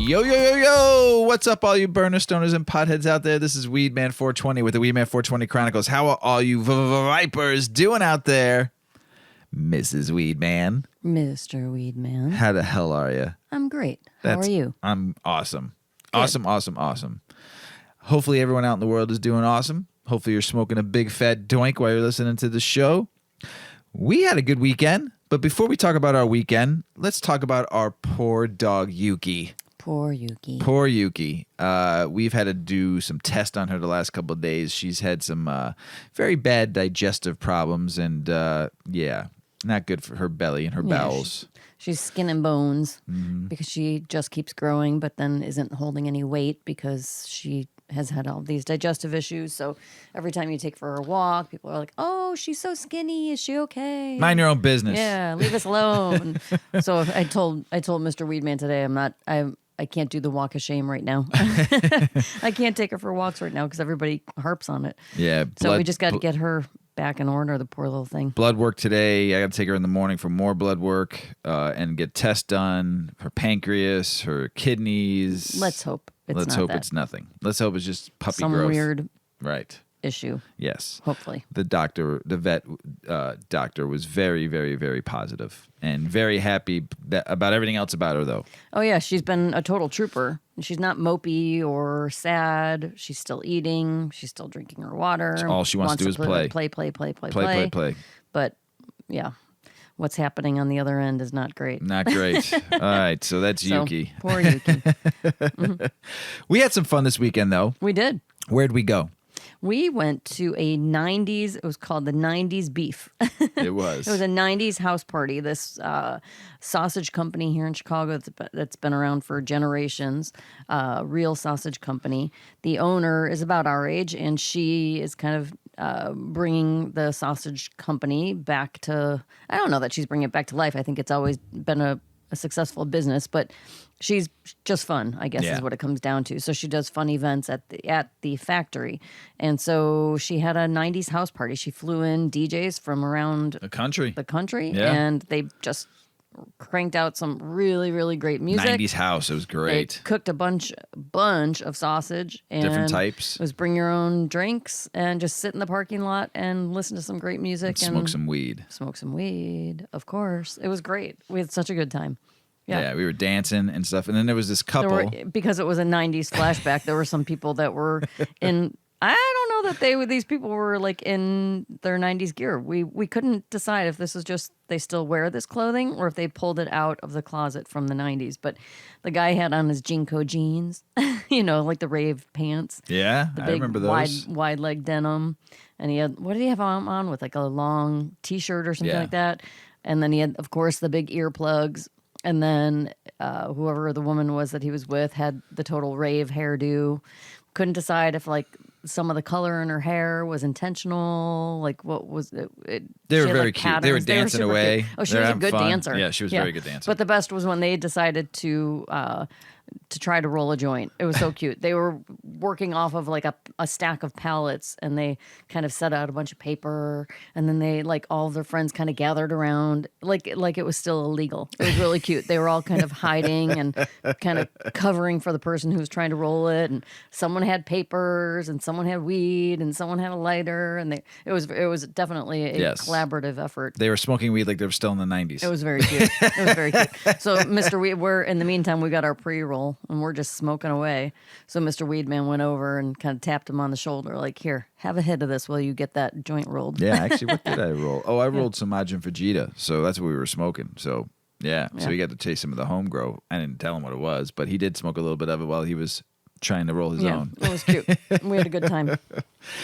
Yo, yo, yo, yo! What's up, all you burner stoners and potheads out there? This is Weedman 420 with the Weedman 420 Chronicles. How are all you vipers doing out there? Mrs. Weedman. Mr. Weedman. How the hell are you? I'm great. How are you? I'm awesome. Good. Awesome. Hopefully everyone out in the world is doing awesome. Hopefully you're smoking a big fat doink while you're listening to the show. We had a good weekend, but before we talk about our weekend, let's talk about our poor dog, Yuki. Poor Yuki. Poor Yuki. We've had to do some tests on her the last couple of days. She's had some very bad digestive problems, and not good for her belly and her bowels. She's skin and bones because she just keeps growing, but then isn't holding any weight because she has had all these digestive issues. So every time you take for a walk, people are like, "Oh, she's so skinny. Is she okay?" Mind your own business. Yeah, leave us alone. So I told Mr. Weedman today, I can't do the walk of shame right now. I can't take her for walks right now because everybody harps on it. Yeah. So we just got to get her back in order, the poor little thing. Blood work today. I got to take her in the morning for more blood work and get tests done. Her pancreas, her kidneys. Let's hope it's it's nothing. Let's hope it's just puppy some growth. weird issue. Yes. Hopefully. The vet doctor was very, very, very positive and very happy about everything else about her, though. Oh, yeah. She's been a total trooper. She's not mopey or sad. She's still eating. She's still drinking her water. All she wants to do is play. Play. But, yeah, what's happening on the other end is not great. Not great. All right. So that's Yuki. Poor Yuki. We had some fun this weekend, though. We did. Where'd we go? We went to a 90s, it was called the 90s Beef. It was. It was a 90s house party. This sausage company here in Chicago that's been around for generations, real sausage company. The owner is about our age, and she is kind of bringing the sausage company back to, I don't know that she's bringing it back to life. I think it's always been a successful business, but she's just fun, I guess, is what it comes down to. So she does fun events at the factory. And so she had a 90s house party. She flew in DJs from around the country. And they just cranked out some really, really great music. 90s house. It was great. They cooked a bunch of sausage. And different types. It was bring your own drinks and just sit in the parking lot and listen to some great music. And smoke some weed. Smoke some weed, of course. It was great. We had such a good time. Yeah, we were dancing and stuff. And then there was this couple. Because it was a 90s flashback, there were some people that were in, I don't know that these people were like in their 90s gear. We couldn't decide if this was just they still wear this clothing or if they pulled it out of the closet from the 90s. But the guy had on his Jinko jeans, like the rave pants. Yeah, the I big remember those. Wide leg denim. And he had, what did he have on with? Like a long t-shirt or something like that. And then he had, of course, the big earplugs. And then whoever the woman was that he was with had the total rave hairdo. Couldn't decide if like some of the color in her hair was intentional. Like what was it? They were very cute. They were dancing away. Cute. Oh, she was a good dancer. Yeah, she was a very good dancer. But the best was when they decided to try to roll a joint. It was so cute. They were working off of like a stack of pallets, and they kind of set out a bunch of paper, and then they like all of their friends kind of gathered around like it was still illegal. It was really cute. They were all kind of hiding and kind of covering for the person who was trying to roll it, and someone had papers and someone had weed and someone had a lighter, and it was definitely a collaborative effort. They were smoking weed like they were still in the 90s. It was very cute. It was very cute. So we're in the meantime we got our pre-roll and we're just smoking away. So Mr. Weedman went over and kind of tapped him on the shoulder like, here, have a hit of this while you get that joint rolled. Yeah, actually, what did I roll? Oh, I rolled some Majin Vegeta, so that's what we were smoking. So so he got to taste some of the home grow. I didn't tell him what it was, but he did smoke a little bit of it while he was trying to roll his own. It was cute. We had a good time.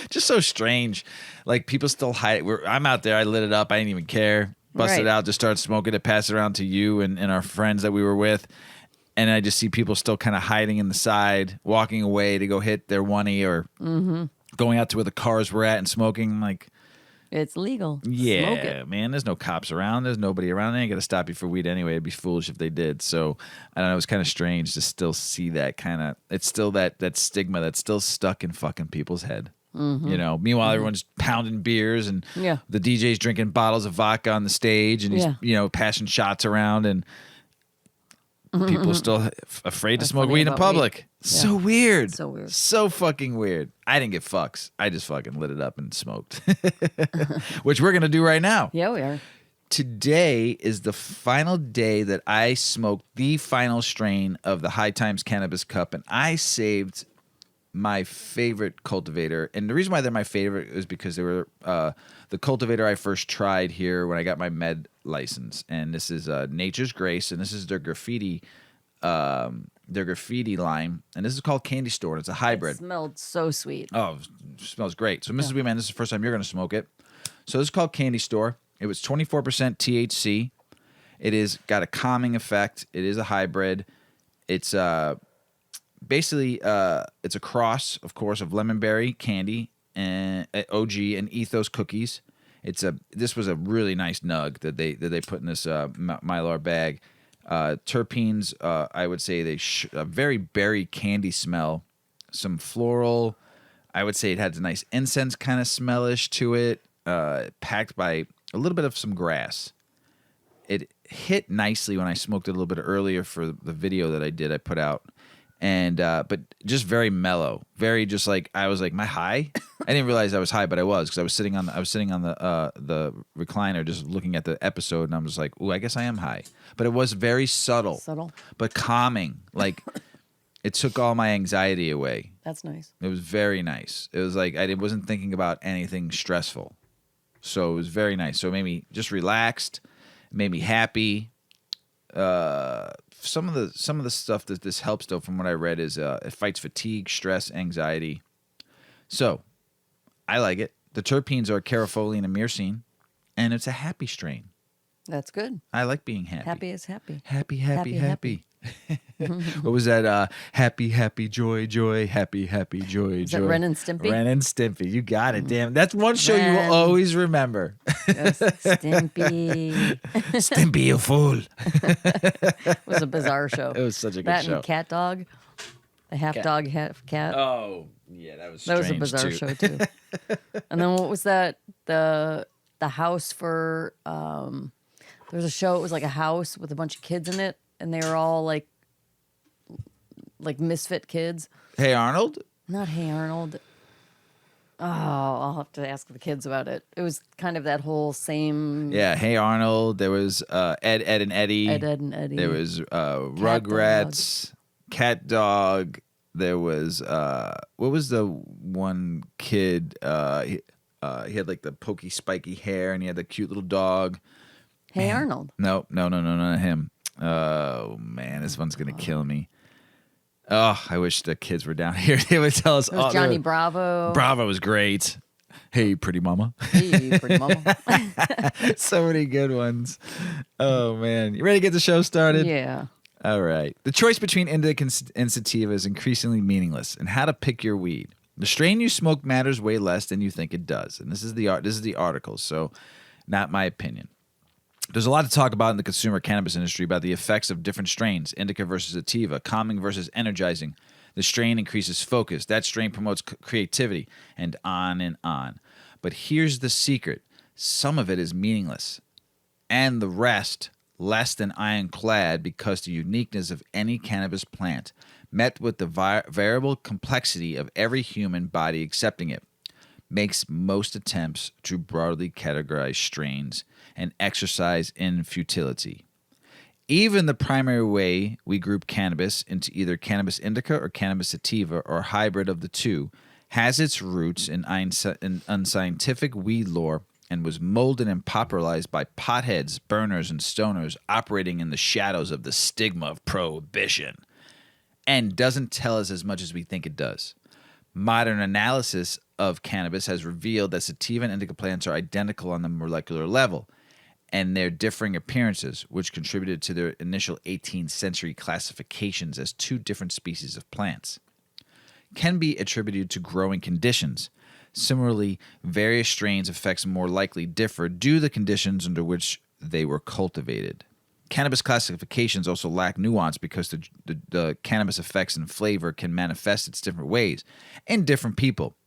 Just so strange. Like, people still hide. I'm out there. I lit it up. I didn't even care. Busted it out, just started smoking it, passed it around to you and our friends that we were with. And I just see people still kind of hiding in the side, walking away to go hit their oney or going out to where the cars were at and smoking. Like, it's legal. Yeah, Smoke it. Man, there's no cops around. There's nobody around. They ain't going to stop you for weed anyway. It'd be foolish if they did. So, I don't know. It was kind of strange to still see that kind of, it's still that stigma that's still stuck in fucking people's head. Meanwhile, everyone's pounding beers and the DJ's drinking bottles of vodka on the stage and he's, passing shots around and People still afraid to smoke funny weed in about public. weed. So weird. So weird. So fucking weird. I didn't get fucks. I just fucking lit it up and smoked, which we're going to do right now. Yeah, we are. Today is the final day that I smoked the final strain of the High Times Cannabis Cup, and I saved my favorite cultivator. And the reason why they're my favorite is because they were the cultivator I first tried here when I got my med license. And this is Nature's Grace, and this is their graffiti line. And this is called Candy Store, and it's a hybrid. It smelled so sweet. Oh, it smells great. So, Mrs. Weedman, this is the first time you're going to smoke it. So this is called Candy Store. It was 24% THC. It is got a calming effect. It is a hybrid. It's basically it's a cross, of course, of lemonberry candy and OG and Ethos cookies. This was a really nice nug that they put in this Mylar bag. Terpenes, I would say a very berry candy smell, some floral. I would say it had a nice incense kind of smellish to it, packed by a little bit of some grass. It hit nicely when I smoked it a little bit earlier for the video that I put out. And but just very mellow, very just like I was like, am I high? I didn't realize I was high, but I was because I was sitting on the recliner just looking at the episode, and I was like, ooh, I guess I am high. But it was very subtle, but calming. Like it took all my anxiety away. That's nice. It was very nice. It was like I wasn't thinking about anything stressful, so it was very nice. So it made me just relaxed, it made me happy. Some of the stuff that this helps though, from what I read, is it fights fatigue, stress, anxiety. So I like it. The terpenes are caryophyllene and myrcene, and it's a happy strain. That's good. I like being happy. Happy is happy. Happy. What was that? Happy, joy, happy, joy, is that Ren and Stimpy? Ren and Stimpy. You got it, damn. That's one show you will always remember. Yes, Stimpy. Stimpy, you fool. It was a bizarre show. It was such a good that show. And Cat Dog. The half dog, half cat. Oh, yeah, that was a bizarre show too. And then what was that? The house for there was a show, it was like a house with a bunch of kids in it, and they were all like misfit kids. Hey Arnold? Not Hey Arnold. Oh, I'll have to ask the kids about it. It was kind of that whole same. Yeah, Hey Arnold. There was Ed, and Eddie. Ed, and Eddie. There was Rugrats, Cat Dog. There was what was the one kid? He had like the pokey, spiky hair, and he had the cute little dog. Hey Arnold. No, not him. Oh man, this one's gonna kill me. Oh, I wish the kids were down here. They would tell us. It was Johnny Bravo. Bravo was great. Hey, pretty mama. Hey, pretty mama. So many good ones. Oh man, you ready to get the show started? Yeah. All right. The choice between indica and sativa is increasingly meaningless, and how to pick your weed. The strain you smoke matters way less than you think it does, and this is the article, so not my opinion. There's a lot to talk about in the consumer cannabis industry about the effects of different strains, indica versus sativa, calming versus energizing. The strain increases focus. That strain promotes creativity, and on and on. But here's the secret. Some of it is meaningless, and the rest less than ironclad because the uniqueness of any cannabis plant, met with the variable complexity of every human body accepting it, makes most attempts to broadly categorize strains and exercise in futility. Even the primary way we group cannabis into either cannabis indica or cannabis sativa or hybrid of the two has its roots in unscientific weed lore and was molded and popularized by potheads, burners, and stoners operating in the shadows of the stigma of prohibition, and doesn't tell us as much as we think it does. Modern analysis of cannabis has revealed that sativa and indica plants are identical on the molecular level, and their differing appearances, which contributed to their initial 18th century classifications as two different species of plants, can be attributed to growing conditions. Similarly, various strains' effects more likely differ due to the conditions under which they were cultivated. Cannabis classifications also lack nuance because the cannabis effects and flavor can manifest its different ways in different people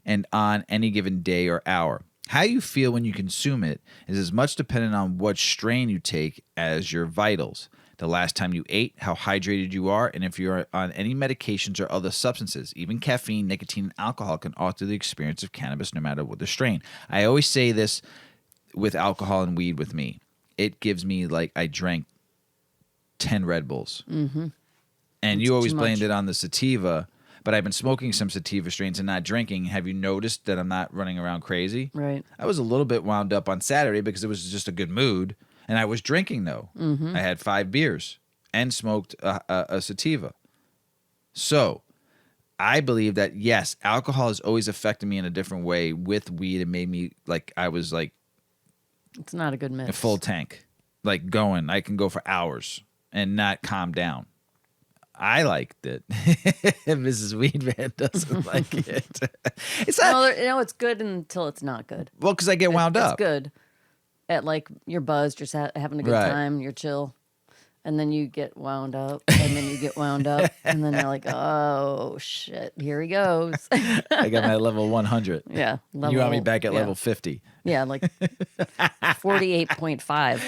and on any given day or hour. How you feel when you consume it is as much dependent on what strain you take as your vitals. the last time you ate, how hydrated you are, and if you're on any medications or other substances. Even caffeine, nicotine, and alcohol can alter the experience of cannabis no matter what the strain. I always say this with alcohol and weed with me. It gives me like I drank 10 Red Bulls. Mm-hmm. And you always blamed it on the sativa, but I've been smoking some sativa strains and not drinking. Have you noticed that I'm not running around crazy? Right. I was a little bit wound up on Saturday because it was just a good mood. And I was drinking, though. Mm-hmm. I had 5 beers and smoked a sativa. So I believe that, yes, alcohol has always affected me in a different way. With weed, it made me like I was like... It's not a good mix. A full tank. Like going. I can go for hours and not calm down. I liked it. Mrs. Weedman doesn't like it. It's not... it's good until it's not good. Well, because I get wound up. It's good. At like you're buzzed, you're having a good time, you're chill, and then you get wound up, and then you get wound up, and then you're like, oh shit, here he goes. I got my level 100. Yeah, you want me back at level 50? Yeah, like 48.5.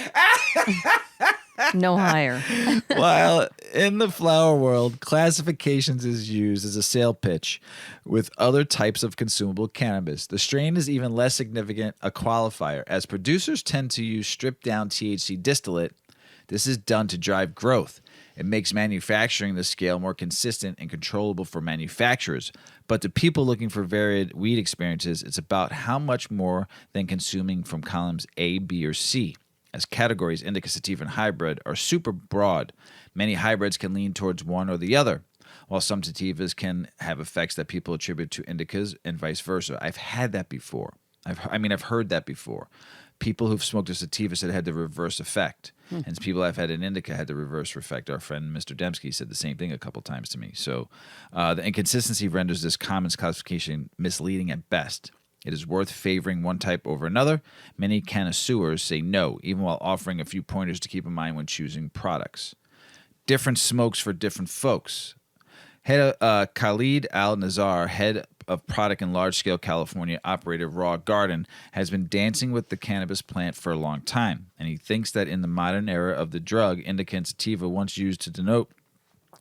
No higher. While in the flower world, classifications is used as a sale pitch with other types of consumable cannabis. The strain is even less significant a qualifier, as producers tend to use stripped-down THC distillate. This is done to drive growth. It makes manufacturing the scale more consistent and controllable for manufacturers. But to people looking for varied weed experiences, it's about how much more than consuming from columns A, B, or C. As categories, indica, sativa, and hybrid are super broad. Many hybrids can lean towards one or the other, while some sativas can have effects that people attribute to indicas and vice versa. I've had that before. I've heard that before. People who've smoked a sativa said it had the reverse effect. And people I've had an indica had the reverse effect. Our friend Mr. Dembski said the same thing a couple times to me. So the inconsistency renders this common classification misleading at best. It is worth favoring one type over another. Many connoisseurs say no, even while offering a few pointers to keep in mind when choosing products. Different smokes for different folks. Khalid Al-Nazar, head of product in large-scale California operator Raw Garden, has been dancing with the cannabis plant for a long time, and he thinks that in the modern era of the drug, indica and sativa, once used to denote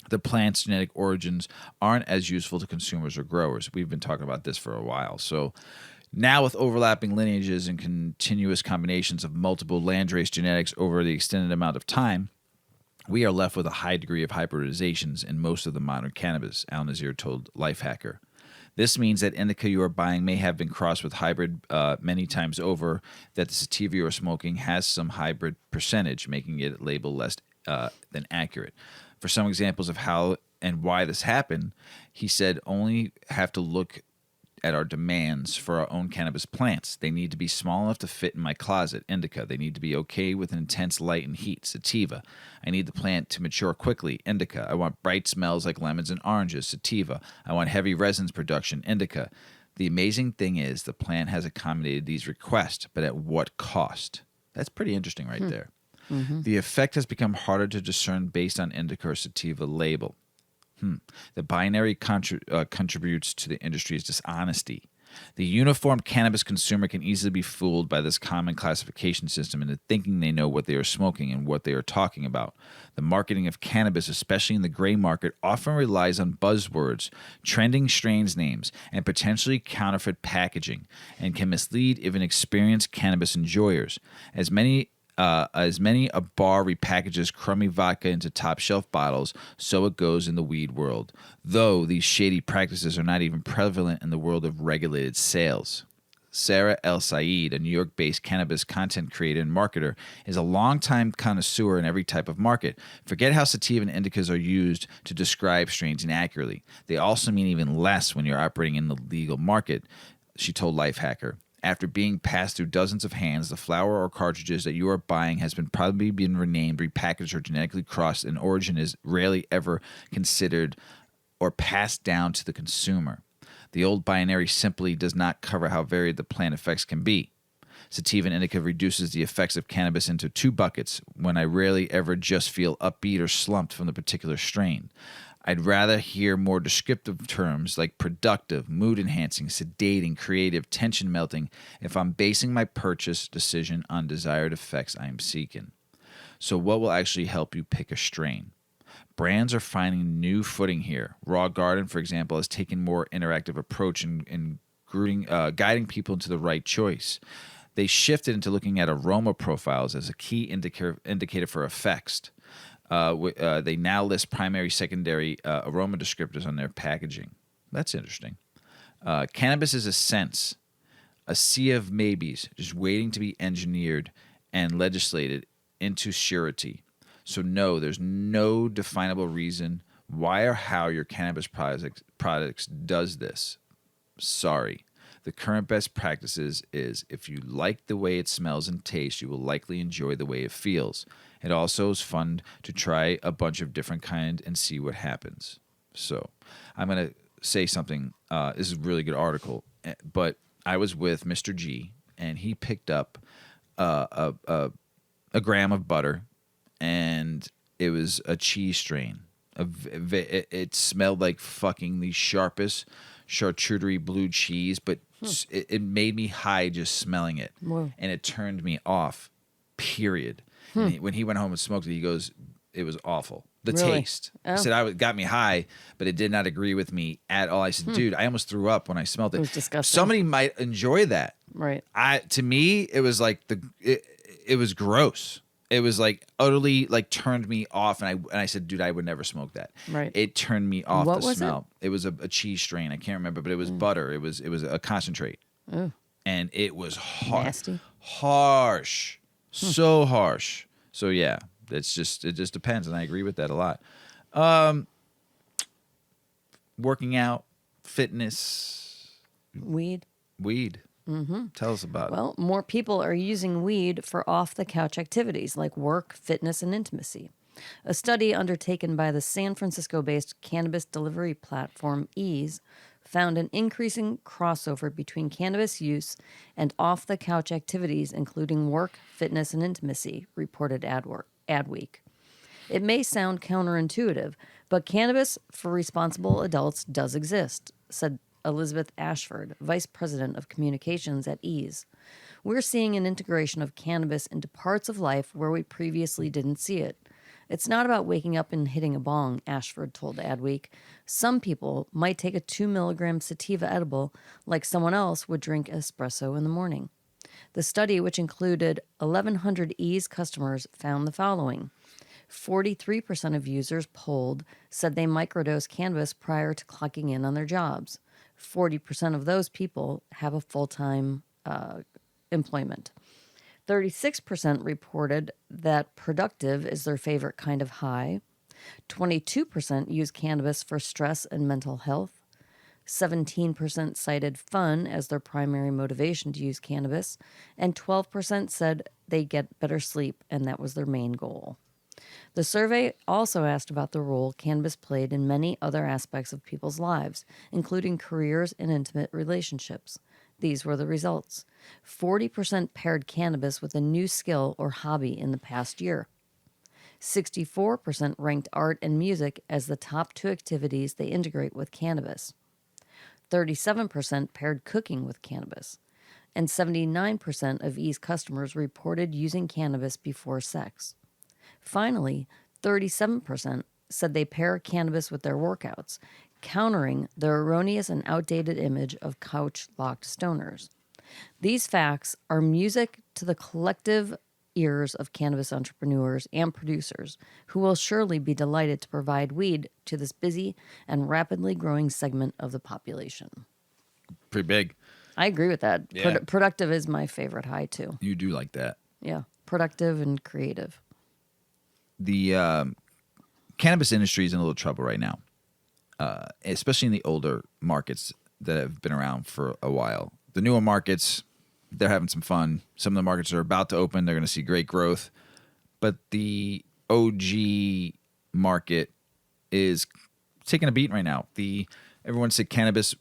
the plant's genetic origins, aren't as useful to consumers or growers. We've been talking about this for a while. So now with overlapping lineages and continuous combinations of multiple landrace genetics over the extended amount of time, we are left with a high degree of hybridizations in most of the modern cannabis, Al-Nazir told Lifehacker. This means that indica you are buying may have been crossed with hybrid many times over, that the sativa you are smoking has some hybrid percentage, making it label less than accurate. For some examples of how and why this happened, he said, only have to look at our demands for our own cannabis plants. They need to be small enough to fit in my closet, indica. They need to be okay with intense light and heat, sativa. I need the plant to mature quickly, indica. I want bright smells like lemons and oranges, sativa. I want heavy resins production, indica. The amazing thing is the plant has accommodated these requests, but at what cost? That's pretty interesting right there. Mm-hmm. The effect has become harder to discern based on indica or sativa label. The binary contributes to the industry's dishonesty. The uniformed cannabis consumer can easily be fooled by this common classification system into thinking they know what they are smoking and what they are talking about. The marketing of cannabis, especially in the gray market, often relies on buzzwords, trending strains names, and potentially counterfeit packaging, and can mislead even experienced cannabis enjoyers. As many a bar repackages crummy vodka into top-shelf bottles, so it goes in the weed world, though these shady practices are not even prevalent in the world of regulated sales. Sarah El Said, a New York-based cannabis content creator and marketer, is a longtime connoisseur in every type of market. Forget how sativa and indicas are used to describe strains inaccurately. They also mean even less when you're operating in the legal market, she told Lifehacker. After being passed through dozens of hands, the flower or cartridges that you are buying has probably been renamed, repackaged, or genetically crossed, and origin is rarely ever considered or passed down to the consumer. The old binary simply does not cover how varied the plant effects can be. Sativa and indica reduces the effects of cannabis into 2 buckets when I rarely ever just feel upbeat or slumped from the particular strain. I'd rather hear more descriptive terms like productive, mood-enhancing, sedating, creative, tension-melting if I'm basing my purchase decision on desired effects I am seeking. So what will actually help you pick a strain? Brands are finding new footing here. Raw Garden, for example, has taken more interactive approach in guiding people into the right choice. They shifted into looking at aroma profiles as a key indicator for effects. They now list primary, secondary aroma descriptors on their packaging. That's interesting. Cannabis is a sense, a sea of maybes, just waiting to be engineered and legislated into surety. So no, there's no definable reason why or how your cannabis products does this. Sorry. The current best practices is if you like the way it smells and tastes, you will likely enjoy the way it feels. It also is fun to try a bunch of different kinds and see what happens. So I'm going to say something. This is a really good article, but I was with Mr. G, and he picked up a gram of butter, and it was a cheese strain. It smelled like fucking the sharpest charcuterie blue cheese, but it made me high just smelling it. Whoa. And it turned me off, period. And when he went home and smoked it, he goes, it was awful. The Really? taste. Oh. He said, it got me high, but it did not agree with me at all. I said, dude, I almost threw up when I smelled it. It was disgusting. Somebody might enjoy that. Right. To me, it was like it was gross. It was like utterly like turned me off, and I said, dude, I would never smoke that. Right. It turned me off. What the was smell. It was a cheese strain. I can't remember, but it was butter. It was a concentrate, and it was Nasty. harsh, so harsh. So yeah, it just depends, and I agree with that a lot. Working out, fitness, Weed. Tell us about it. Well, more people are using weed for off-the-couch activities like work, fitness, and intimacy. A study undertaken by the San Francisco-based cannabis delivery platform Ease found an increasing crossover between cannabis use and off-the-couch activities, including work, fitness, and intimacy, reported Adweek. It may sound counterintuitive, but cannabis for responsible adults does exist, said Elizabeth Ashford, Vice President of Communications at Ease. We're seeing an integration of cannabis into parts of life where we previously didn't see it. It's not about waking up and hitting a bong, Ashford told Adweek. Some people might take a 2 milligram sativa edible like someone else would drink espresso in the morning. The study, which included 1,100 Ease customers, found the following. 43% of users polled said they microdose cannabis prior to clocking in on their jobs. 40% of those people have a full-time employment. 36% reported that productive is their favorite kind of high. 22% use cannabis for stress and mental health. 17% cited fun as their primary motivation to use cannabis. And 12% said they get better sleep, and that was their main goal. The survey also asked about the role cannabis played in many other aspects of people's lives, including careers and intimate relationships. These were the results. 40% paired cannabis with a new skill or hobby in the past year. 64% ranked art and music as the top two activities they integrate with cannabis. 37% paired cooking with cannabis. And 79% of Ease customers reported using cannabis before sex. Finally, 37% said they pair cannabis with their workouts, countering the erroneous and outdated image of couch-locked stoners. These facts are music to the collective ears of cannabis entrepreneurs and producers, who will surely be delighted to provide weed to this busy and rapidly growing segment of the population. Pretty big. I agree with that. Yeah. Productive is my favorite high, too. You do like that. Yeah, productive and creative. The cannabis industry is in a little trouble right now, especially in the older markets that have been around for a while. The newer markets, they're having some fun. Some of the markets are about to open. They're going to see great growth. But the OG market is taking a beating right now. Everyone said cannabis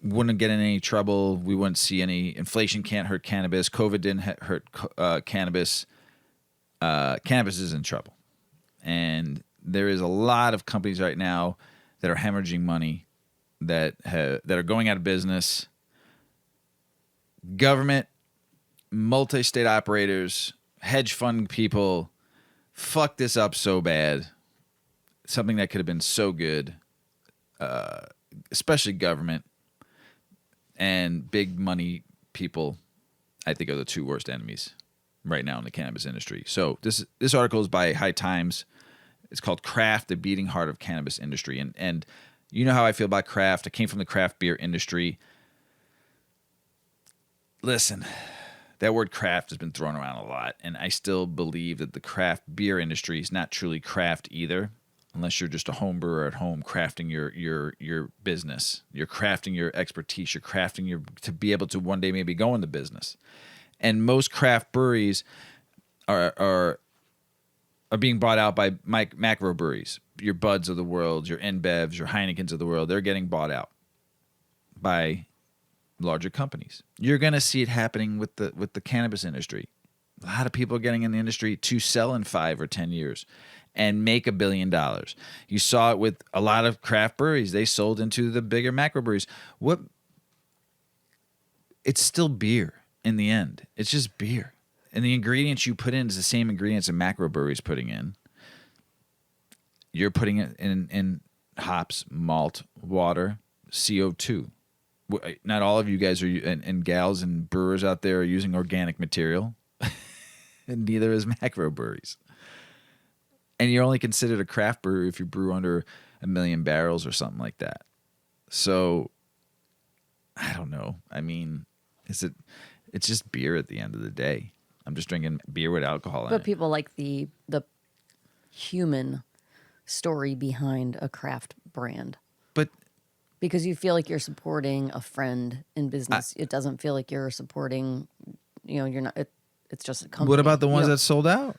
wouldn't get in any trouble. We wouldn't see any inflation. Can't hurt cannabis. COVID didn't hurt cannabis. Cannabis is in trouble. And there is a lot of companies right now that are hemorrhaging money, that are going out of business. Government, multi-state operators, hedge fund people, fucked this up so bad. Something that could have been so good, especially government and big money people, I think are the two worst enemies right now in the cannabis industry. So this article is by High Times. It's called Craft, the Beating Heart of Cannabis Industry. And you know how I feel about craft. I came from the craft beer industry. Listen, that word craft has been thrown around a lot, and I still believe that the craft beer industry is not truly craft either, unless you're just a home brewer at home crafting your business. You're crafting your expertise. You're crafting to be able to one day maybe go into business. And most craft breweries are being bought out by macro breweries. Your Buds of the world, your InBevs, your Heinekens of the world, they're getting bought out by larger companies. You're going to see it happening with the cannabis industry. A lot of people are getting in the industry to sell in 5 or 10 years and make $1 billion. You saw it with a lot of craft breweries. They sold into the bigger macro breweries. It's still beer in the end. It's just beer. And the ingredients you put in is the same ingredients a macro brewery is putting in. You're putting it in hops, malt, water, CO2. Not all of you guys are and gals and brewers out there are using organic material, and neither is macro breweries. And you're only considered a craft brewer if you brew under 1 million barrels or something like that. So, I don't know. I mean, it's just beer at the end of the day. I'm just drinking beer with alcohol in it. But people like the human story behind a craft brand. But because you feel like you're supporting a friend in business. It doesn't feel like you're supporting, you're not, it's just a company. What about the ones that sold out?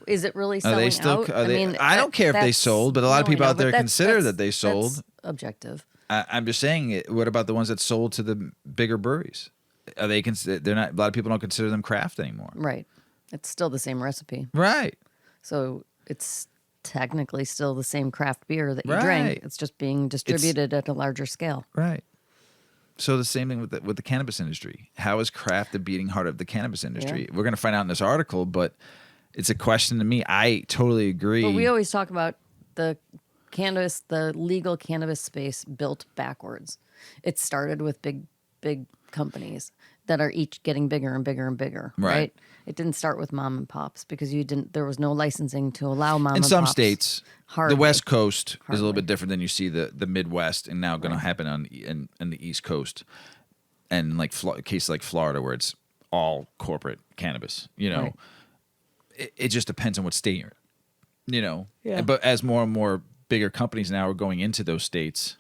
Is it really selling out? I don't care if they sold, but a lot of people out there consider that they sold. That's objective. I'm just saying, what about the ones that sold to the bigger breweries? Are they they're not, a lot of people don't consider them craft anymore. Right. It's still the same recipe. Right. So it's technically still the same craft beer that you drink. It's just being distributed at a larger scale. Right. So the same thing with the cannabis industry. How is craft the beating heart of the cannabis industry? Yeah. We're going to find out in this article, but it's a question to me. I totally agree. But we always talk about the legal cannabis space built backwards. It started with big companies that are each getting bigger and bigger and bigger. Right. It didn't start with mom and pops because there was no licensing to allow mom and pops. In some states, the West Coast is a little bit different than you see the Midwest, and now going to happen in the East Coast, and like cases like Florida where it's all corporate cannabis. It just depends on what state you're in. Yeah. But as more and more bigger companies now are going into those states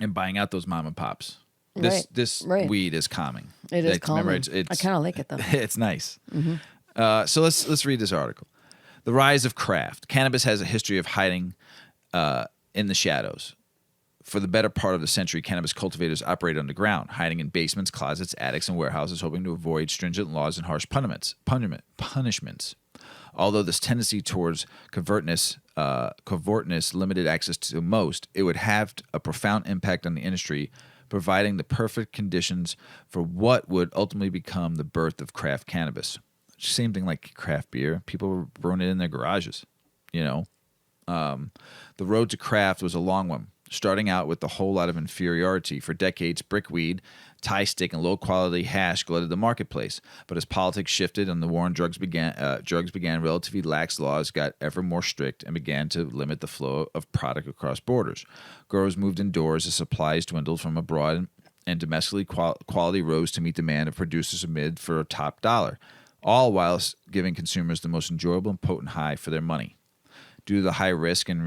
and buying out those mom and pops. This weed is calming. It is calming. Remember, I kind of like it though. It's nice. Mm-hmm. So let's read this article. The rise of craft. Cannabis has a history of hiding in the shadows. For the better part of the century, cannabis cultivators operated underground, hiding in basements, closets, attics, and warehouses, hoping to avoid stringent laws and harsh punishments. Although this tendency towards covertness limited access to most, it would have a profound impact on the industry, providing the perfect conditions for what would ultimately become the birth of craft cannabis. Same thing like craft beer. People were brewing it in their garages, The road to craft was a long one, starting out with a whole lot of inferiority. For decades, brickweed, tie stick, and low-quality hash glutted the marketplace. But as politics shifted and the war on drugs began, relatively lax laws got ever more strict and began to limit the flow of product across borders. Growers moved indoors as supplies dwindled from abroad, and domestically quality rose to meet demand of producers amid for a top dollar, all whilst giving consumers the most enjoyable and potent high for their money. Due to the high risk and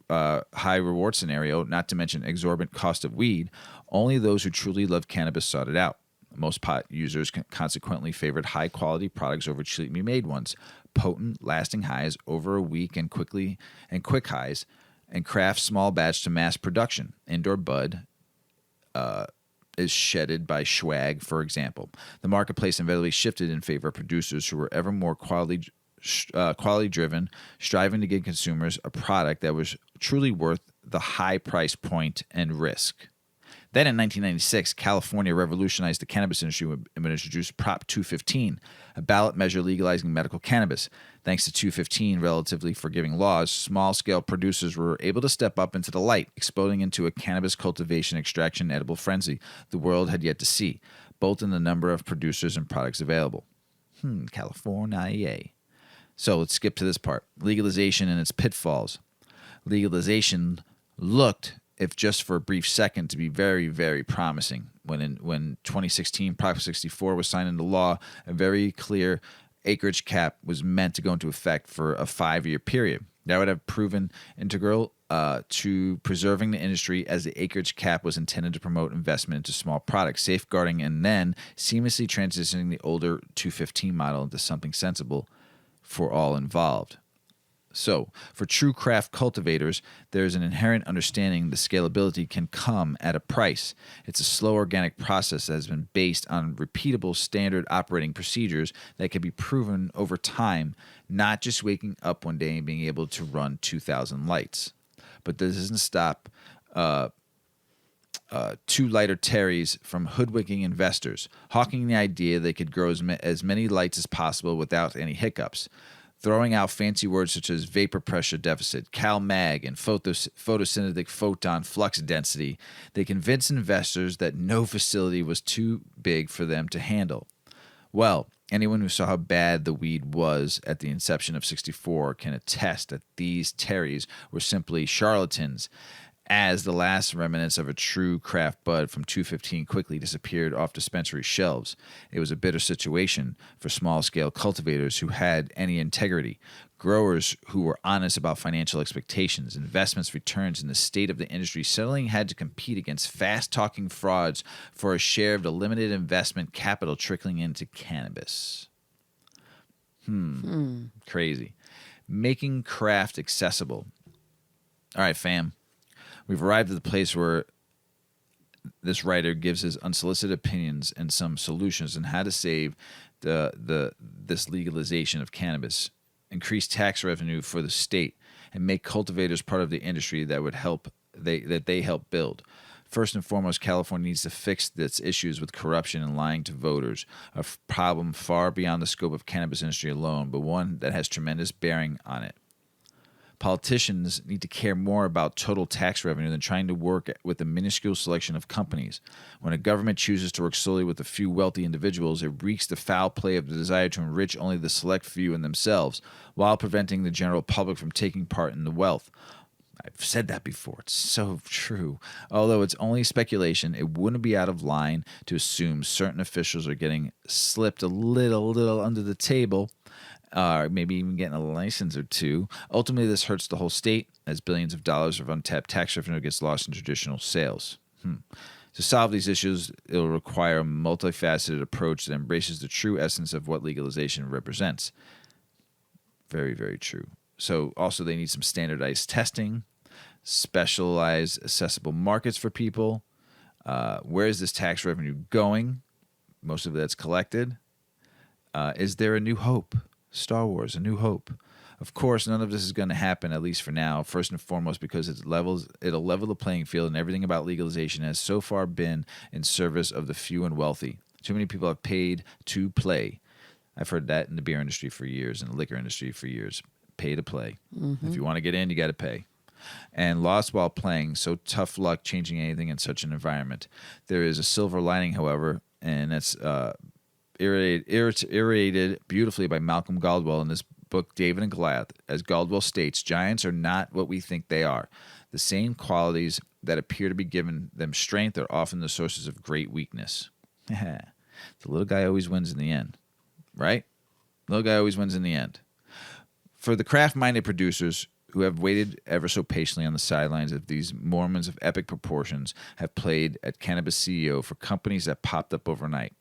high reward scenario, not to mention exorbitant cost of weed, only those who truly love cannabis sought it out. Most pot users consequently favored high-quality products over cheaply made ones, potent, lasting highs over a week and quick highs, and craft small batch to mass production. Indoor bud is shedded by swag, for example. The marketplace inevitably shifted in favor of producers who were ever more quality-driven, striving to give consumers a product that was truly worth the high price point and risk. Then in 1996, California revolutionized the cannabis industry when it introduced Prop 215, a ballot measure legalizing medical cannabis. Thanks to 215 relatively forgiving laws, small-scale producers were able to step up into the light, exploding into a cannabis cultivation, extraction, edible frenzy the world had yet to see, both in the number of producers and products available. California. So let's skip to this part. Legalization and its pitfalls. Legalization looked, if just for a brief second, to be very, very promising. When 2016 Prop 64 was signed into law, a very clear acreage cap was meant to go into effect for a 5-year period. That would have proven integral to preserving the industry, as the acreage cap was intended to promote investment into small products, safeguarding and then seamlessly transitioning the older 215 model into something sensible for all involved. So, for true craft cultivators, there is an inherent understanding the scalability can come at a price. It's a slow organic process that has been based on repeatable standard operating procedures that can be proven over time, not just waking up one day and being able to run 2,000 lights. But this doesn't stop two lighter Terrys from hoodwinking investors, hawking the idea they could grow as many lights as possible without any hiccups. Throwing out fancy words such as vapor pressure deficit, CalMag, and photosynthetic photon flux density, they convinced investors that no facility was too big for them to handle. Well, anyone who saw how bad the weed was at the inception of 64 can attest that these Terrys were simply charlatans, as the last remnants of a true craft bud from 215 quickly disappeared off dispensary shelves. It was a bitter situation for small-scale cultivators who had any integrity, growers who were honest about financial expectations, investments, returns, and the state of the industry suddenly had to compete against fast-talking frauds for a share of the limited investment capital trickling into cannabis. Crazy. Making craft accessible. All right, fam. We've arrived at the place where this writer gives his unsolicited opinions and some solutions on how to save this legalization of cannabis, increase tax revenue for the state, and make cultivators part of the industry that would help they help build. First and foremost, California needs to fix its issues with corruption and lying to voters, a problem far beyond the scope of cannabis industry alone, but one that has tremendous bearing on it. Politicians need to care more about total tax revenue than trying to work with a minuscule selection of companies. When a government chooses to work solely with a few wealthy individuals, it wreaks the foul play of the desire to enrich only the select few and themselves, while preventing the general public from taking part in the wealth. I've said that before. It's so true. Although it's only speculation, it wouldn't be out of line to assume certain officials are getting slipped a little under the table, maybe even getting a license or two. Ultimately, this hurts the whole state, as billions of dollars of untapped tax revenue gets lost in traditional sales. To solve these issues, it will require a multifaceted approach that embraces the true essence of what legalization represents. Very, very true. So also they need some standardized testing, specialized accessible markets for people. Where is this tax revenue going? Most of that's collected. Is there a new hope? Star Wars, A New Hope. Of course, none of this is going to happen, at least for now, first and foremost because it'll level the playing field, and everything about legalization has so far been in service of the few and wealthy. Too many people have paid to play. I've heard that in the beer industry for years, and the liquor industry for years. Pay to play. Mm-hmm. If you want to get in, you got to pay. And lost while playing, so tough luck changing anything in such an environment. There is a silver lining, however, and that's irradiated beautifully by Malcolm Gladwell in this book, David and Goliath. As Gladwell states, giants are not what we think they are. The same qualities that appear to be giving them strength are often the sources of great weakness. The little guy always wins in the end, right? The little guy always wins in the end. For the craft-minded producers who have waited ever so patiently on the sidelines of these Mormons of epic proportions have played at cannabis CEO for companies that popped up overnight,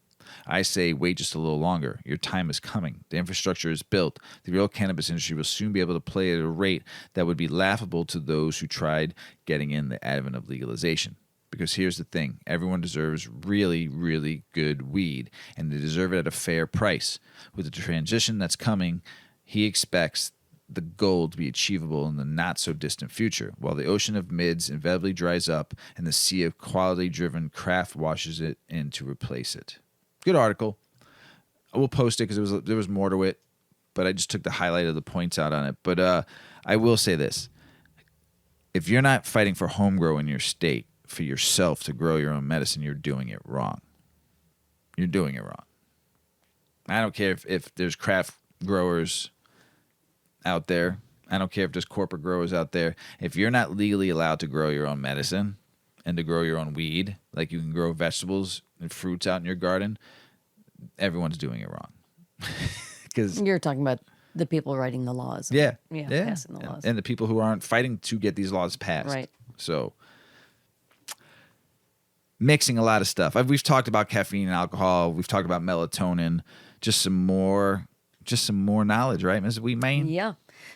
I say wait just a little longer. Your time is coming. The infrastructure is built. The real cannabis industry will soon be able to play at a rate that would be laughable to those who tried getting in the advent of legalization. Because here's the thing. Everyone deserves really, really good weed, and they deserve it at a fair price. With the transition that's coming, he expects the goal to be achievable in the not-so-distant future, while the ocean of mids inevitably dries up and the sea of quality-driven craft washes it in to replace it. Good article. I will post it because there was more to it, but I just took the highlight of the points out on it. But I will say this. If you're not fighting for home grow in your state for yourself to grow your own medicine, you're doing it wrong. You're doing it wrong. I don't care if there's craft growers out there. I don't care if there's corporate growers out there. If you're not legally allowed to grow your own medicine and to grow your own weed, like you can grow vegetables and fruits out in your garden, everyone's doing it wrong. Because you're talking about the people writing the laws. Yeah. Passing the laws. And the people who aren't fighting to get these laws passed. Right. So mixing a lot of stuff. We've talked about caffeine and alcohol. We've talked about melatonin. Just some more knowledge, right, Ms. Weedman? Yeah.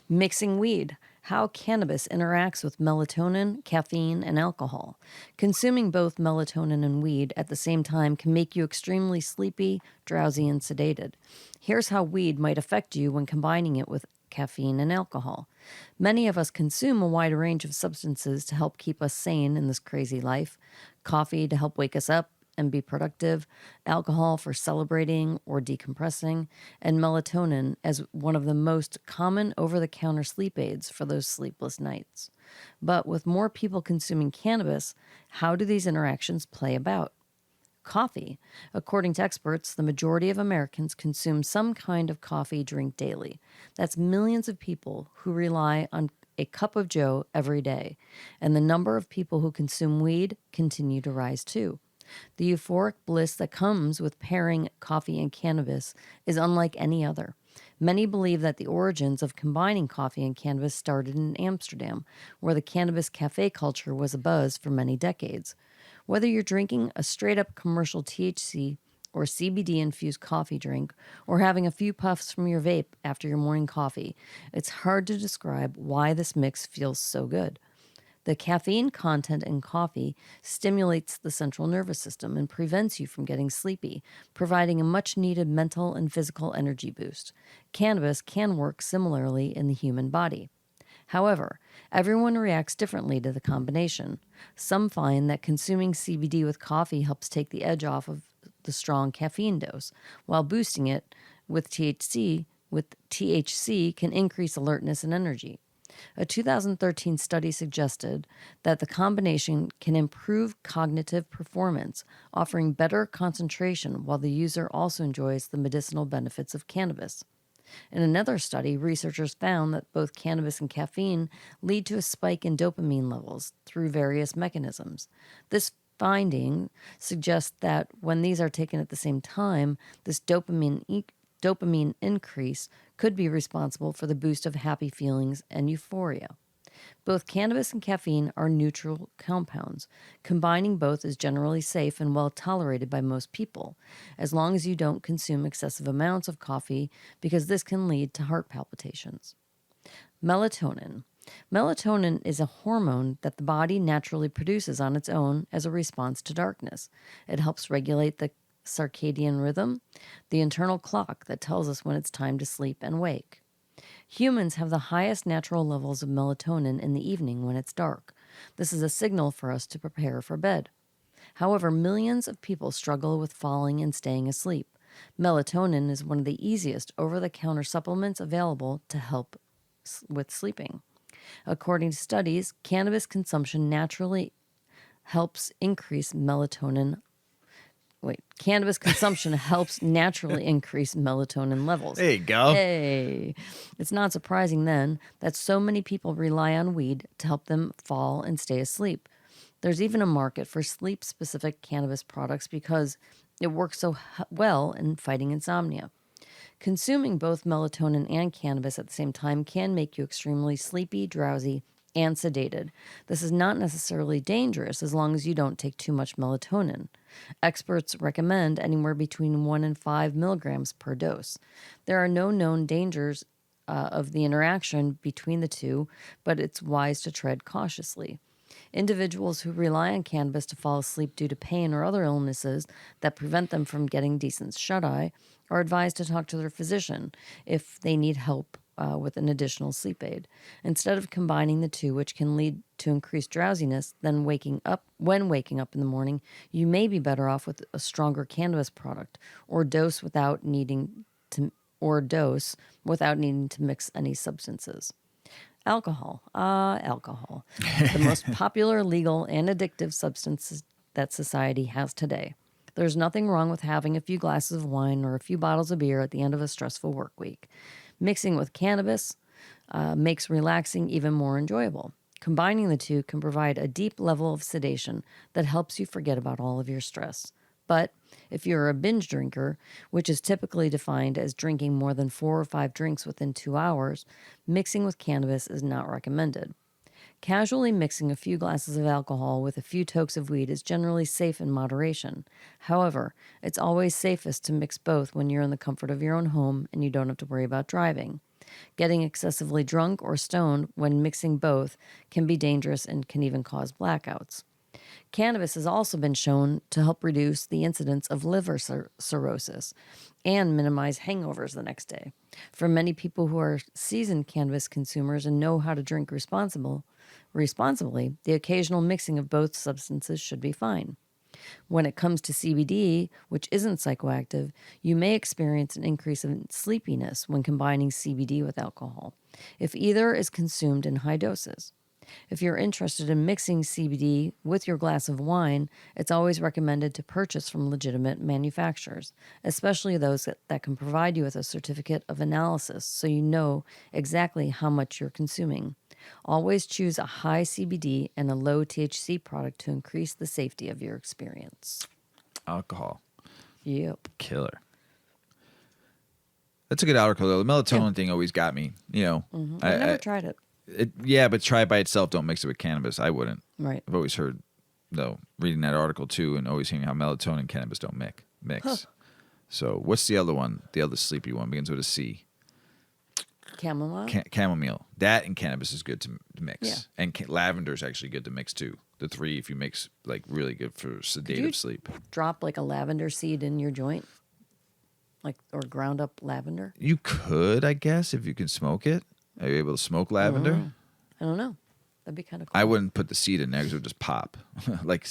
Mixing weed. How cannabis interacts with melatonin, caffeine, and alcohol. Consuming both melatonin and weed at the same time can make you extremely sleepy, drowsy, and sedated. Here's how weed might affect you when combining it with caffeine and alcohol. Many of us consume a wide range of substances to help keep us sane in this crazy life. Coffee to help wake us up and be productive, alcohol for celebrating or decompressing, and melatonin as one of the most common over-the-counter sleep aids for those sleepless nights. But with more people consuming cannabis, how do these interactions play about? Coffee. According to experts, the majority of Americans consume some kind of coffee drink daily. That's millions of people who rely on a cup of joe every day. And the number of people who consume weed continue to rise too. The euphoric bliss that comes with pairing coffee and cannabis is unlike any other. Many believe that the origins of combining coffee and cannabis started in Amsterdam, where the cannabis cafe culture was abuzz for many decades. Whether you're drinking a straight-up commercial THC or CBD-infused coffee drink, or having a few puffs from your vape after your morning coffee, it's hard to describe why this mix feels so good. The caffeine content in coffee stimulates the central nervous system and prevents you from getting sleepy, providing a much-needed mental and physical energy boost. Cannabis can work similarly in the human body. However, everyone reacts differently to the combination. Some find that consuming CBD with coffee helps take the edge off of the strong caffeine dose, while boosting it with THC can increase alertness and energy. A 2013 study suggested that the combination can improve cognitive performance, offering better concentration while the user also enjoys the medicinal benefits of cannabis. In another study, researchers found that both cannabis and caffeine lead to a spike in dopamine levels through various mechanisms. This finding suggests that when these are taken at the same time, this dopamine increase could be responsible for the boost of happy feelings and euphoria. Both cannabis and caffeine are neutral compounds. Combining both is generally safe and well tolerated by most people, as long as you don't consume excessive amounts of coffee, because this can lead to heart palpitations. Melatonin. Melatonin is a hormone that the body naturally produces on its own as a response to darkness. It helps regulate the circadian rhythm, the internal clock that tells us when it's time to sleep and wake. Humans have the highest natural levels of melatonin in the evening when it's dark. This is a signal for us to prepare for bed. However, millions of people struggle with falling and staying asleep. Melatonin is one of the easiest over-the-counter supplements available to help with sleeping. According to studies, cannabis consumption naturally helps increase melatonin. Cannabis consumption helps naturally increase melatonin levels. There you go. Hey. It's not surprising then that so many people rely on weed to help them fall and stay asleep. There's even a market for sleep-specific cannabis products because it works so well in fighting insomnia. Consuming both melatonin and cannabis at the same time can make you extremely sleepy, drowsy, and sedated. This is not necessarily dangerous as long as you don't take too much melatonin. Experts recommend anywhere between 1 and 5 milligrams per dose. There are no known dangers of the interaction between the two, but it's wise to tread cautiously. Individuals who rely on cannabis to fall asleep due to pain or other illnesses that prevent them from getting decent shut-eye are advised to talk to their physician if they need help with an additional sleep aid. Instead of combining the two, which can lead to increased drowsiness, when waking up in the morning, you may be better off with a stronger cannabis product or dose without needing to mix any substances. Alcohol. Alcohol. The most popular, legal, and addictive substance that society has today. There's nothing wrong with having a few glasses of wine or a few bottles of beer at the end of a stressful work week. Mixing with cannabis makes relaxing even more enjoyable. Combining the two can provide a deep level of sedation that helps you forget about all of your stress. But if you're a binge drinker, which is typically defined as drinking more than 4 or 5 drinks within 2 hours, mixing with cannabis is not recommended. Casually mixing a few glasses of alcohol with a few tokes of weed is generally safe in moderation. However, it's always safest to mix both when you're in the comfort of your own home and you don't have to worry about driving. Getting excessively drunk or stoned when mixing both can be dangerous and can even cause blackouts. Cannabis has also been shown to help reduce the incidence of liver cirrhosis and minimize hangovers the next day. For many people who are seasoned cannabis consumers and know how to drink responsibly, the occasional mixing of both substances should be fine. When it comes to CBD, which isn't psychoactive, you may experience an increase in sleepiness when combining CBD with alcohol, if either is consumed in high doses. If you're interested in mixing CBD with your glass of wine, it's always recommended to purchase from legitimate manufacturers, especially those that can provide you with a certificate of analysis so you know exactly how much you're consuming. Always choose a high CBD and a low THC product to increase the safety of your experience. Alcohol. Yep. Killer. That's a good article, though. The melatonin thing always got me. I've never tried it. But try it by itself. Don't mix it with cannabis. I wouldn't. Right. I've always heard, though, reading that article too, and always hearing how melatonin and cannabis don't mix. Huh. So what's the other one? The other sleepy one begins with a C. Chamomile. Chamomile. That and cannabis is good to mix. Yeah. And lavender is actually good to mix too. The three, if you mix, like really good for sedative sleep. Drop like a lavender seed in your joint, or ground up lavender. You could, I guess, if you can smoke it. Are you able to smoke lavender? I don't know. That'd be kind of cool. I wouldn't put the seed in there because it would just pop. Like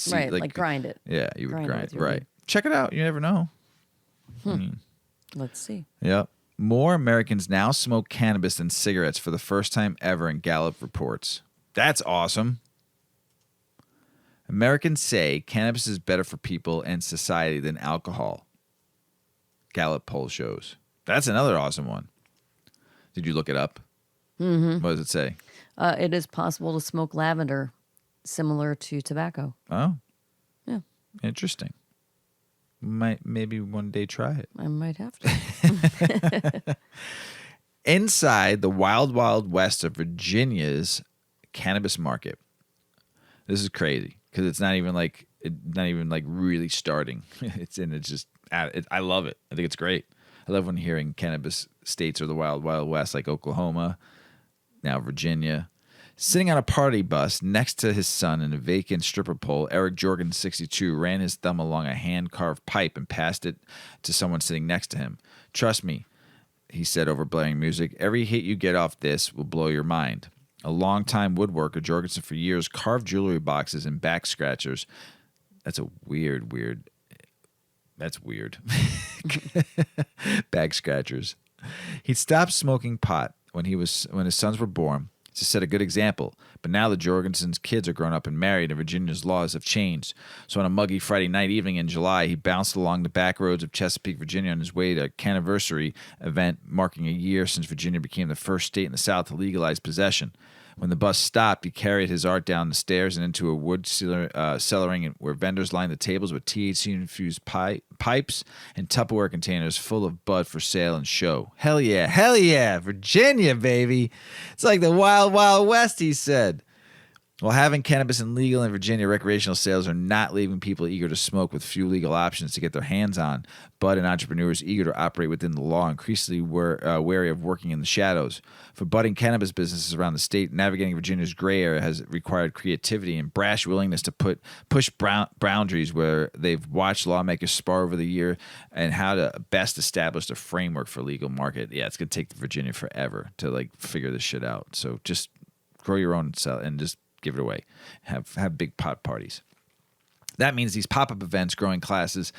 grind it. Yeah, you would grind it. Right. Weed. Check it out. You never know. Let's see. Yep. More Americans now smoke cannabis than cigarettes for the first time ever in Gallup reports. That's awesome. Americans say cannabis is better for people and society than alcohol. Gallup poll shows. That's another awesome one. Did you look it up? Mm-hmm. What does it say? It is possible to smoke lavender similar to tobacco. Oh. Yeah. Interesting. Might maybe one day try it. I might have to. Inside the wild, wild west of Virginia's cannabis market. This is crazy because it's not even like really starting. I love it. I think it's great. I love when hearing cannabis states are the wild, wild west, like Oklahoma, now Virginia. Sitting on a party bus next to his son in a vacant stripper pole, Eric Jorgen, 62, ran his thumb along a hand-carved pipe and passed it to someone sitting next to him. "Trust me," he said over blaring music, "every hit you get off this will blow your mind." A longtime woodworker, Jorgensen for years carved jewelry boxes and back scratchers. That's weird. Back scratchers. He stopped smoking pot when his sons were born to set a good example. But now the Jorgensen's kids are grown up and married, and Virginia's laws have changed. So on a muggy Friday night evening in July, he bounced along the back roads of Chesapeake, Virginia on his way to a Canniversary event marking a year since Virginia became the first state in the South to legalize possession. When the bus stopped, he carried his art down the stairs and into a wood cellaring where vendors lined the tables with THC-infused pipes and Tupperware containers full of bud for sale and show. Hell yeah, Virginia, baby. It's like the wild, wild west, he said. While having cannabis illegal in Virginia, recreational sales are not leaving people eager to smoke with few legal options to get their hands on. Bud and entrepreneurs eager to operate within the law, increasingly wary of working in the shadows. For budding cannabis businesses around the state, navigating Virginia's gray area has required creativity and brash willingness to push boundaries where they've watched lawmakers spar over the year and how to best establish a framework for legal market. Yeah, it's going to take Virginia forever to like figure this shit out. So just grow your own cell and just give it away. Have big pot parties. That means these pop-up events, growing classes,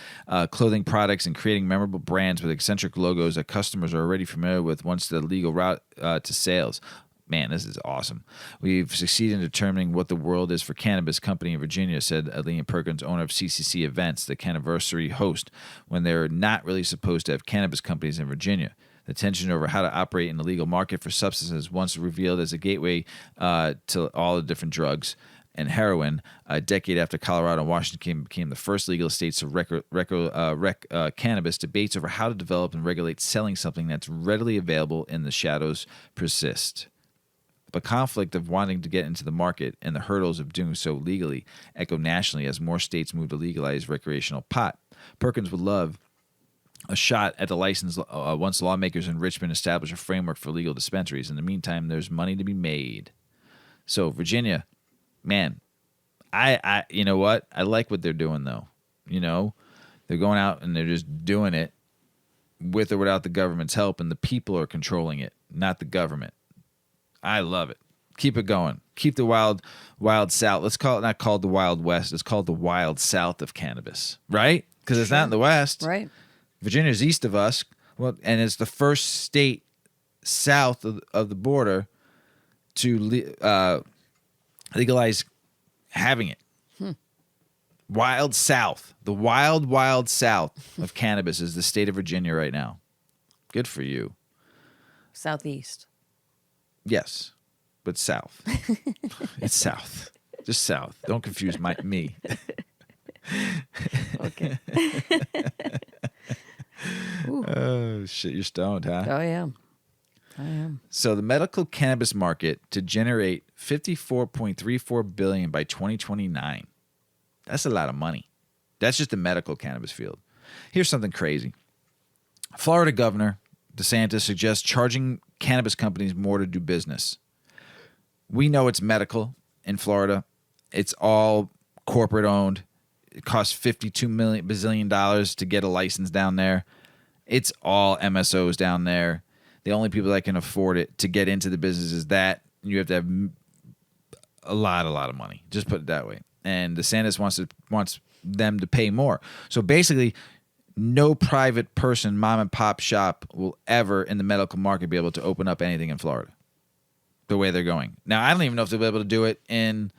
clothing products, and creating memorable brands with eccentric logos that customers are already familiar with once the legal route to sales. Man, this is awesome. We've succeeded in determining what the world is for cannabis company in Virginia, said Aline Perkins, owner of CCC Events, the Canniversary host, when they're not really supposed to have cannabis companies in Virginia. The tension over how to operate in the legal market for substances once revealed as a gateway to all the different drugs and heroin. A decade after Colorado and Washington became the first legal states to rec cannabis, debates over how to develop and regulate selling something that's readily available in the shadows persist. The conflict of wanting to get into the market and the hurdles of doing so legally echo nationally as more states move to legalize recreational pot. Perkins would love a shot at the license once lawmakers in Richmond establish a framework for legal dispensaries. In the meantime, there's money to be made. So Virginia, man, I you know what? I like what they're doing though. You know, they're going out and they're just doing it with or without the government's help, and the people are controlling it, not the government. I love it. Keep it going. Keep the wild south. Let's call it not called the Wild West. It's called the Wild South of cannabis, right? Because it's not in the West. Right. Virginia's east of us, well, and it's the first state south of the border to legalize having it. Wild South. The wild south of cannabis is the state of Virginia right now. Good for you. Southeast. Yes, but south. It's south. Just south. Don't confuse me. Okay. Oh, shit, you're stoned, huh? Oh, yeah. I am. So the medical cannabis market to generate $54.34 billion by 2029. That's a lot of money. That's just the medical cannabis field. Here's something crazy. Florida Governor DeSantis suggests charging cannabis companies more to do business. We know it's medical in Florida. It's all corporate owned. It costs $52 bazillion to get a license down there. It's all MSOs down there. The only people that can afford it to get into the business is that. You have to have a lot of money. Just put it that way. And DeSantis wants them to pay more. So basically, no private person, mom and pop shop will ever in the medical market be able to open up anything in Florida the way they're going. Now, I don't even know if they'll be able to do it in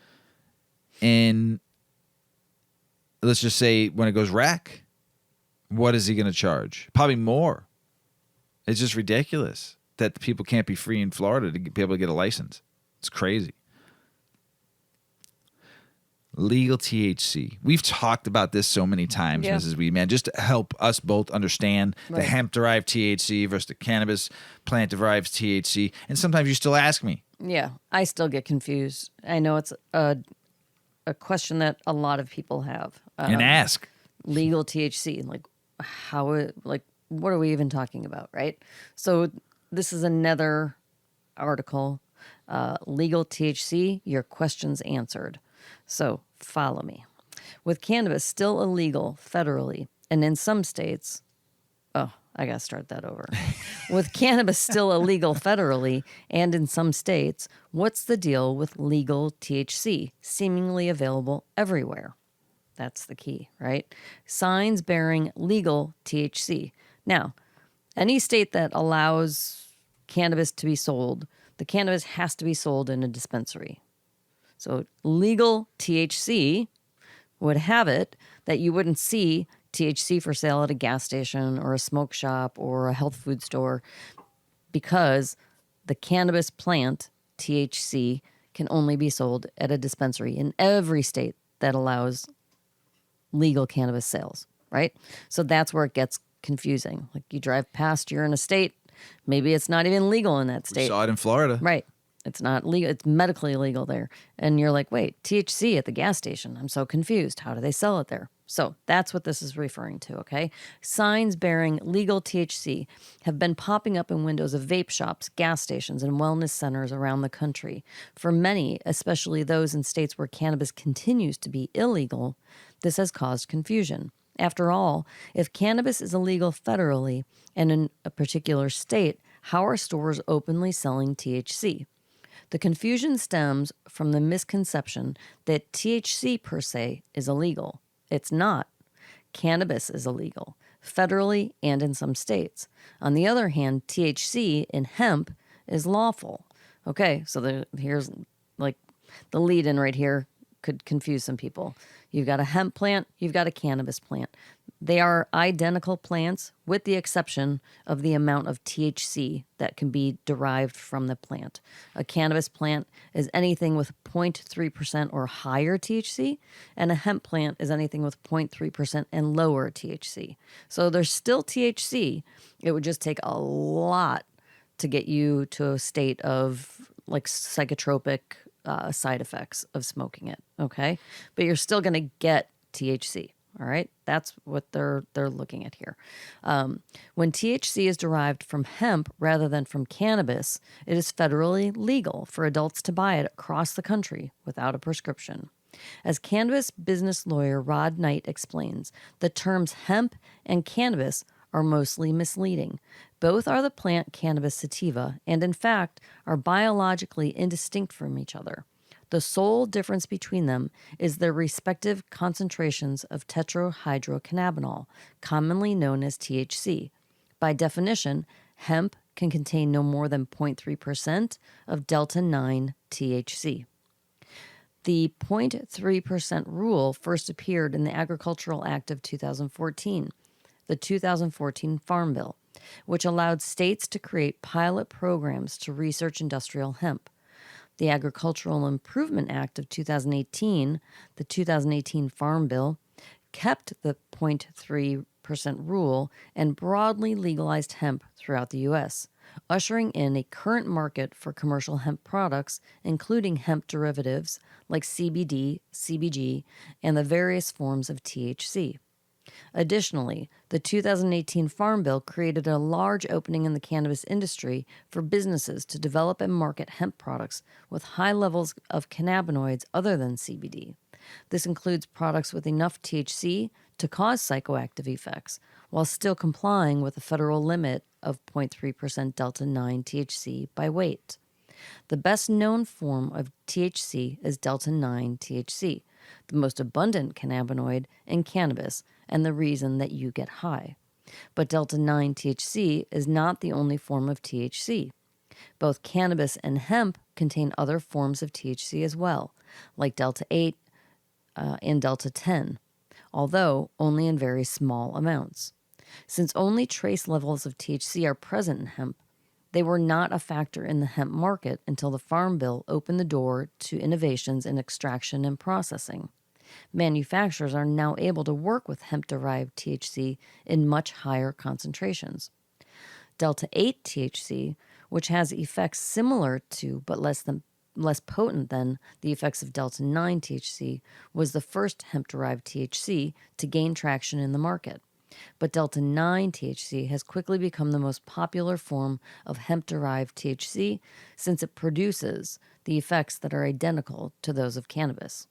let's just say when it goes rec. What is he going to charge? Probably more. It's just ridiculous that people can't be free in Florida to be able to get a license. It's crazy. Legal THC. We've talked about this so many times, yeah. Mrs. Weedman, just to help us both understand Right. the hemp-derived THC versus the cannabis plant-derived THC. And sometimes you still ask me. Yeah, I still get confused. I know it's a question that a lot of people have. And ask. Legal THC, what are we even talking about, right? So this is another article. Legal THC, your questions answered. So follow me. With cannabis still illegal federally, and in some states, I got to start that over. With cannabis still illegal federally and in some states, what's the deal with legal THC, seemingly available everywhere? That's the key, right? Signs bearing legal THC. Now, any state that allows cannabis to be sold, the cannabis has to be sold in a dispensary. So legal THC would have it that you wouldn't see THC for sale at a gas station or a smoke shop or a health food store because the cannabis plant, THC, can only be sold at a dispensary in every state that allows legal cannabis sales, right? So that's where it gets confusing. Like you drive past, you're in a state, maybe it's not even legal in that state. We saw it in Florida. Right. It's not legal. It's medically illegal there. And you're like, wait, THC at the gas station. I'm so confused. How do they sell it there? So that's what this is referring to, okay? Signs bearing legal THC have been popping up in windows of vape shops, gas stations, and wellness centers around the country. For many, especially those in states where cannabis continues to be illegal, this has caused confusion. After all, if cannabis is illegal federally and in a particular state, how are stores openly selling THC? The confusion stems from the misconception that THC per se is illegal. It's not. Cannabis is illegal, federally and in some states. On the other hand, THC in hemp is lawful. Okay, so here's like the lead in right here could confuse some people. You've got a hemp plant, you've got a cannabis plant. They are identical plants with the exception of the amount of THC that can be derived from the plant. A cannabis plant is anything with 0.3% or higher THC, and a hemp plant is anything with 0.3% and lower THC. So there's still THC. It would just take a lot to get you to a state of like psychotropic side effects of smoking it, okay? But you're still going to get THC. All right, that's what they're looking at here. When THC is derived from hemp rather than from cannabis, it is federally legal for adults to buy it across the country without a prescription. As cannabis business lawyer Rod Knight explains, the terms hemp and cannabis are mostly misleading. Both are the plant cannabis sativa and, in fact, are biologically indistinct from each other. The sole difference between them is their respective concentrations of tetrahydrocannabinol, commonly known as THC. By definition, hemp can contain no more than 0.3% of delta-9 THC. The 0.3% rule first appeared in the Agricultural Act of 2014, the 2014 Farm Bill, which allowed states to create pilot programs to research industrial hemp. The Agricultural Improvement Act of 2018, the 2018 Farm Bill, kept the 0.3% rule and broadly legalized hemp throughout the U.S., ushering in a current market for commercial hemp products, including hemp derivatives like CBD, CBG, and the various forms of THC. Additionally, the 2018 Farm Bill created a large opening in the cannabis industry for businesses to develop and market hemp products with high levels of cannabinoids other than CBD. This includes products with enough THC to cause psychoactive effects, while still complying with the federal limit of 0.3% delta-9 THC by weight. The best known form of THC is delta-9 THC, the most abundant cannabinoid in cannabis and the reason that you get high. But delta-9 THC is not the only form of THC. Both cannabis and hemp contain other forms of THC as well, like delta-8 and delta-10, although only in very small amounts. Since only trace levels of THC are present in hemp, they were not a factor in the hemp market until the Farm Bill opened the door to innovations in extraction and processing. Manufacturers are now able to work with hemp-derived THC in much higher concentrations. Delta-8 THC, which has effects similar to but less potent than the effects of delta-9 THC, was the first hemp-derived THC to gain traction in the market. But delta-9 THC has quickly become the most popular form of hemp-derived THC since it produces the effects that are identical to those of cannabis.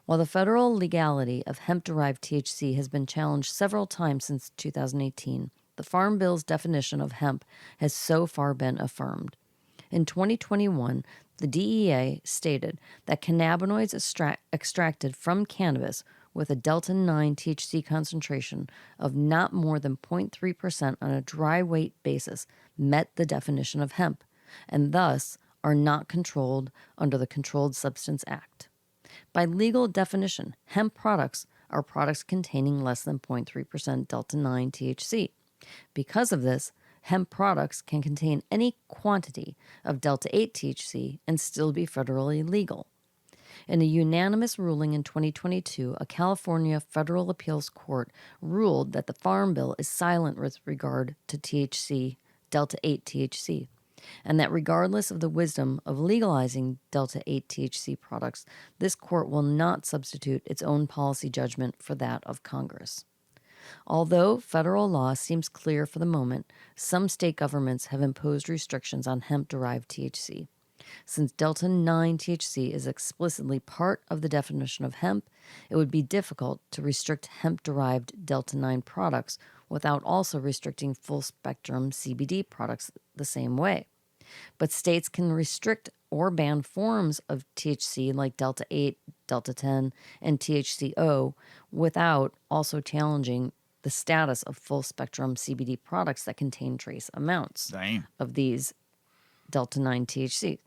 While the federal legality of hemp-derived THC has been challenged several times since 2018, the Farm Bill's definition of hemp has so far been affirmed. In 2021, the DEA stated that cannabinoids extracted from cannabis with a delta-9 THC concentration of not more than 0.3% on a dry weight basis met the definition of hemp, and thus are not controlled under the Controlled Substance Act. By legal definition, hemp products are products containing less than 0.3% delta-9 THC. Because of this, hemp products can contain any quantity of delta-8 THC and still be federally legal. In a unanimous ruling in 2022, a California federal appeals court ruled that the Farm Bill is silent with regard to THC, delta-8 THC. and that regardless of the wisdom of legalizing Delta 8 THC products, this court will not substitute its own policy judgment for that of Congress. Although federal law seems clear for the moment, some state governments have imposed restrictions on hemp-derived THC. Since Delta 9 THC is explicitly part of the definition of hemp, it would be difficult to restrict hemp-derived Delta 9 products without also restricting full-spectrum CBD products the same way. But states can restrict or ban forms of THC like Delta 8, Delta 10, and THCO without also challenging the status of full-spectrum CBD products that contain trace amounts of these Delta 9 THC.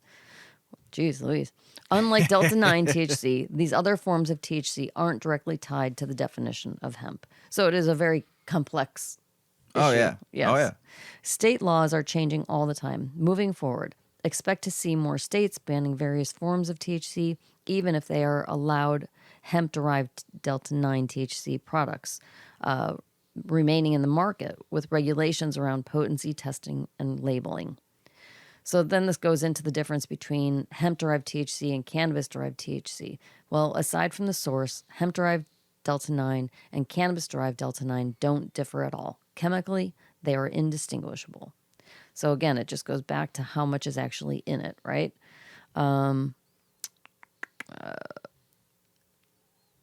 Jeez Louise. Unlike Delta 9 THC, these other forms of THC aren't directly tied to the definition of hemp. So it is a very complex issue. Oh, yeah. Yes. Oh, yeah. State laws are changing all the time. Moving forward, expect to see more states banning various forms of THC, even if they are allowed hemp-derived Delta 9 THC products remaining in the market with regulations around potency testing and labeling. So then this goes into the difference between hemp-derived THC and cannabis-derived THC. Well, aside from the source, hemp-derived Delta 9 and cannabis-derived Delta 9 don't differ at all. Chemically, they are indistinguishable. So again, it just goes back to how much is actually in it, right?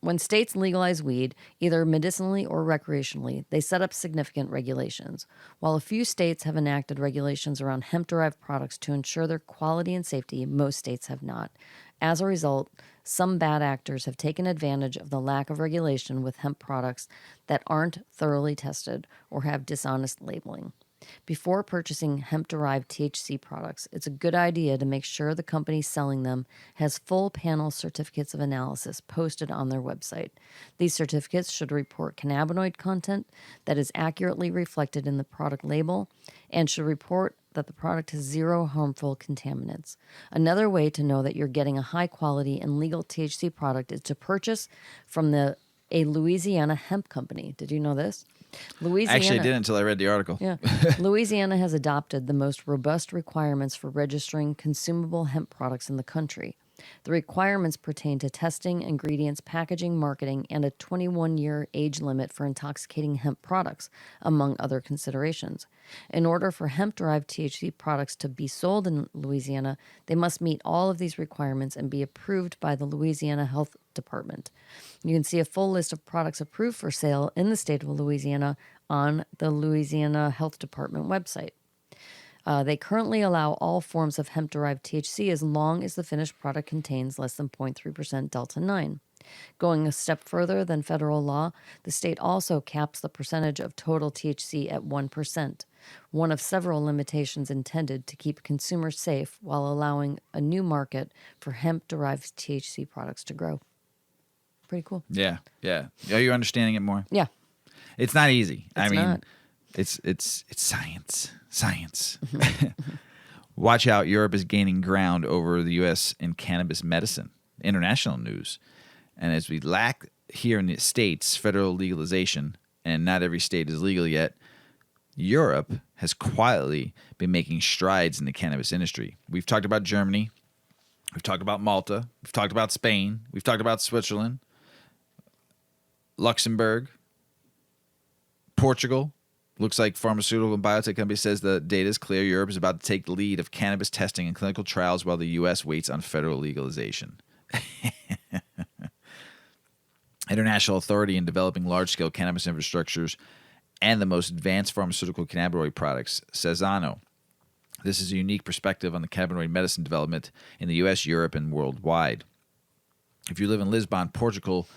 When states legalize weed, either medicinally or recreationally, they set up significant regulations. While a few states have enacted regulations around hemp-derived products to ensure their quality and safety, most states have not. As a result, some bad actors have taken advantage of the lack of regulation with hemp products that aren't thoroughly tested or have dishonest labeling. Before purchasing hemp-derived THC products, it's a good idea to make sure the company selling them has full panel certificates of analysis posted on their website. These certificates should report cannabinoid content that is accurately reflected in the product label and should report that the product has zero harmful contaminants. Another way to know that you're getting a high-quality and legal THC product is to purchase from a Louisiana hemp company. Did you know this? Louisiana. Actually, I didn't until I read the article. Yeah. Louisiana has adopted the most robust requirements for registering consumable hemp products in the country. The requirements pertain to testing, ingredients, packaging, marketing, and a 21-year age limit for intoxicating hemp products, among other considerations. In order for hemp-derived THC products to be sold in Louisiana, they must meet all of these requirements and be approved by the Louisiana Health Department. You can see a full list of products approved for sale in the state of Louisiana on the Louisiana Health Department website. They currently allow all forms of hemp-derived THC as long as the finished product contains less than 0.3% Delta 9. Going a step further than federal law, the state also caps the percentage of total THC at 1%, one of several limitations intended to keep consumers safe while allowing a new market for hemp-derived THC products to grow. Pretty cool. Yeah, yeah. Are you understanding it more? Yeah. It's not easy. It's not. It's science. Science. Watch out. Europe is gaining ground over the U.S. in cannabis medicine. International news. And as we lack here in the States federal legalization, and not every state is legal yet, Europe has quietly been making strides in the cannabis industry. We've talked about Germany. We've talked about Malta. We've talked about Spain. We've talked about Switzerland, Luxembourg, Portugal. Looks like pharmaceutical and biotech company says the data is clear. Europe is about to take the lead of cannabis testing and clinical trials while the U.S. waits on federal legalization. International authority in developing large-scale cannabis infrastructures and the most advanced pharmaceutical cannabinoid products, Cezanne. This is a unique perspective on the cannabinoid medicine development in the U.S., Europe, and worldwide. If you live in Lisbon, Portugal,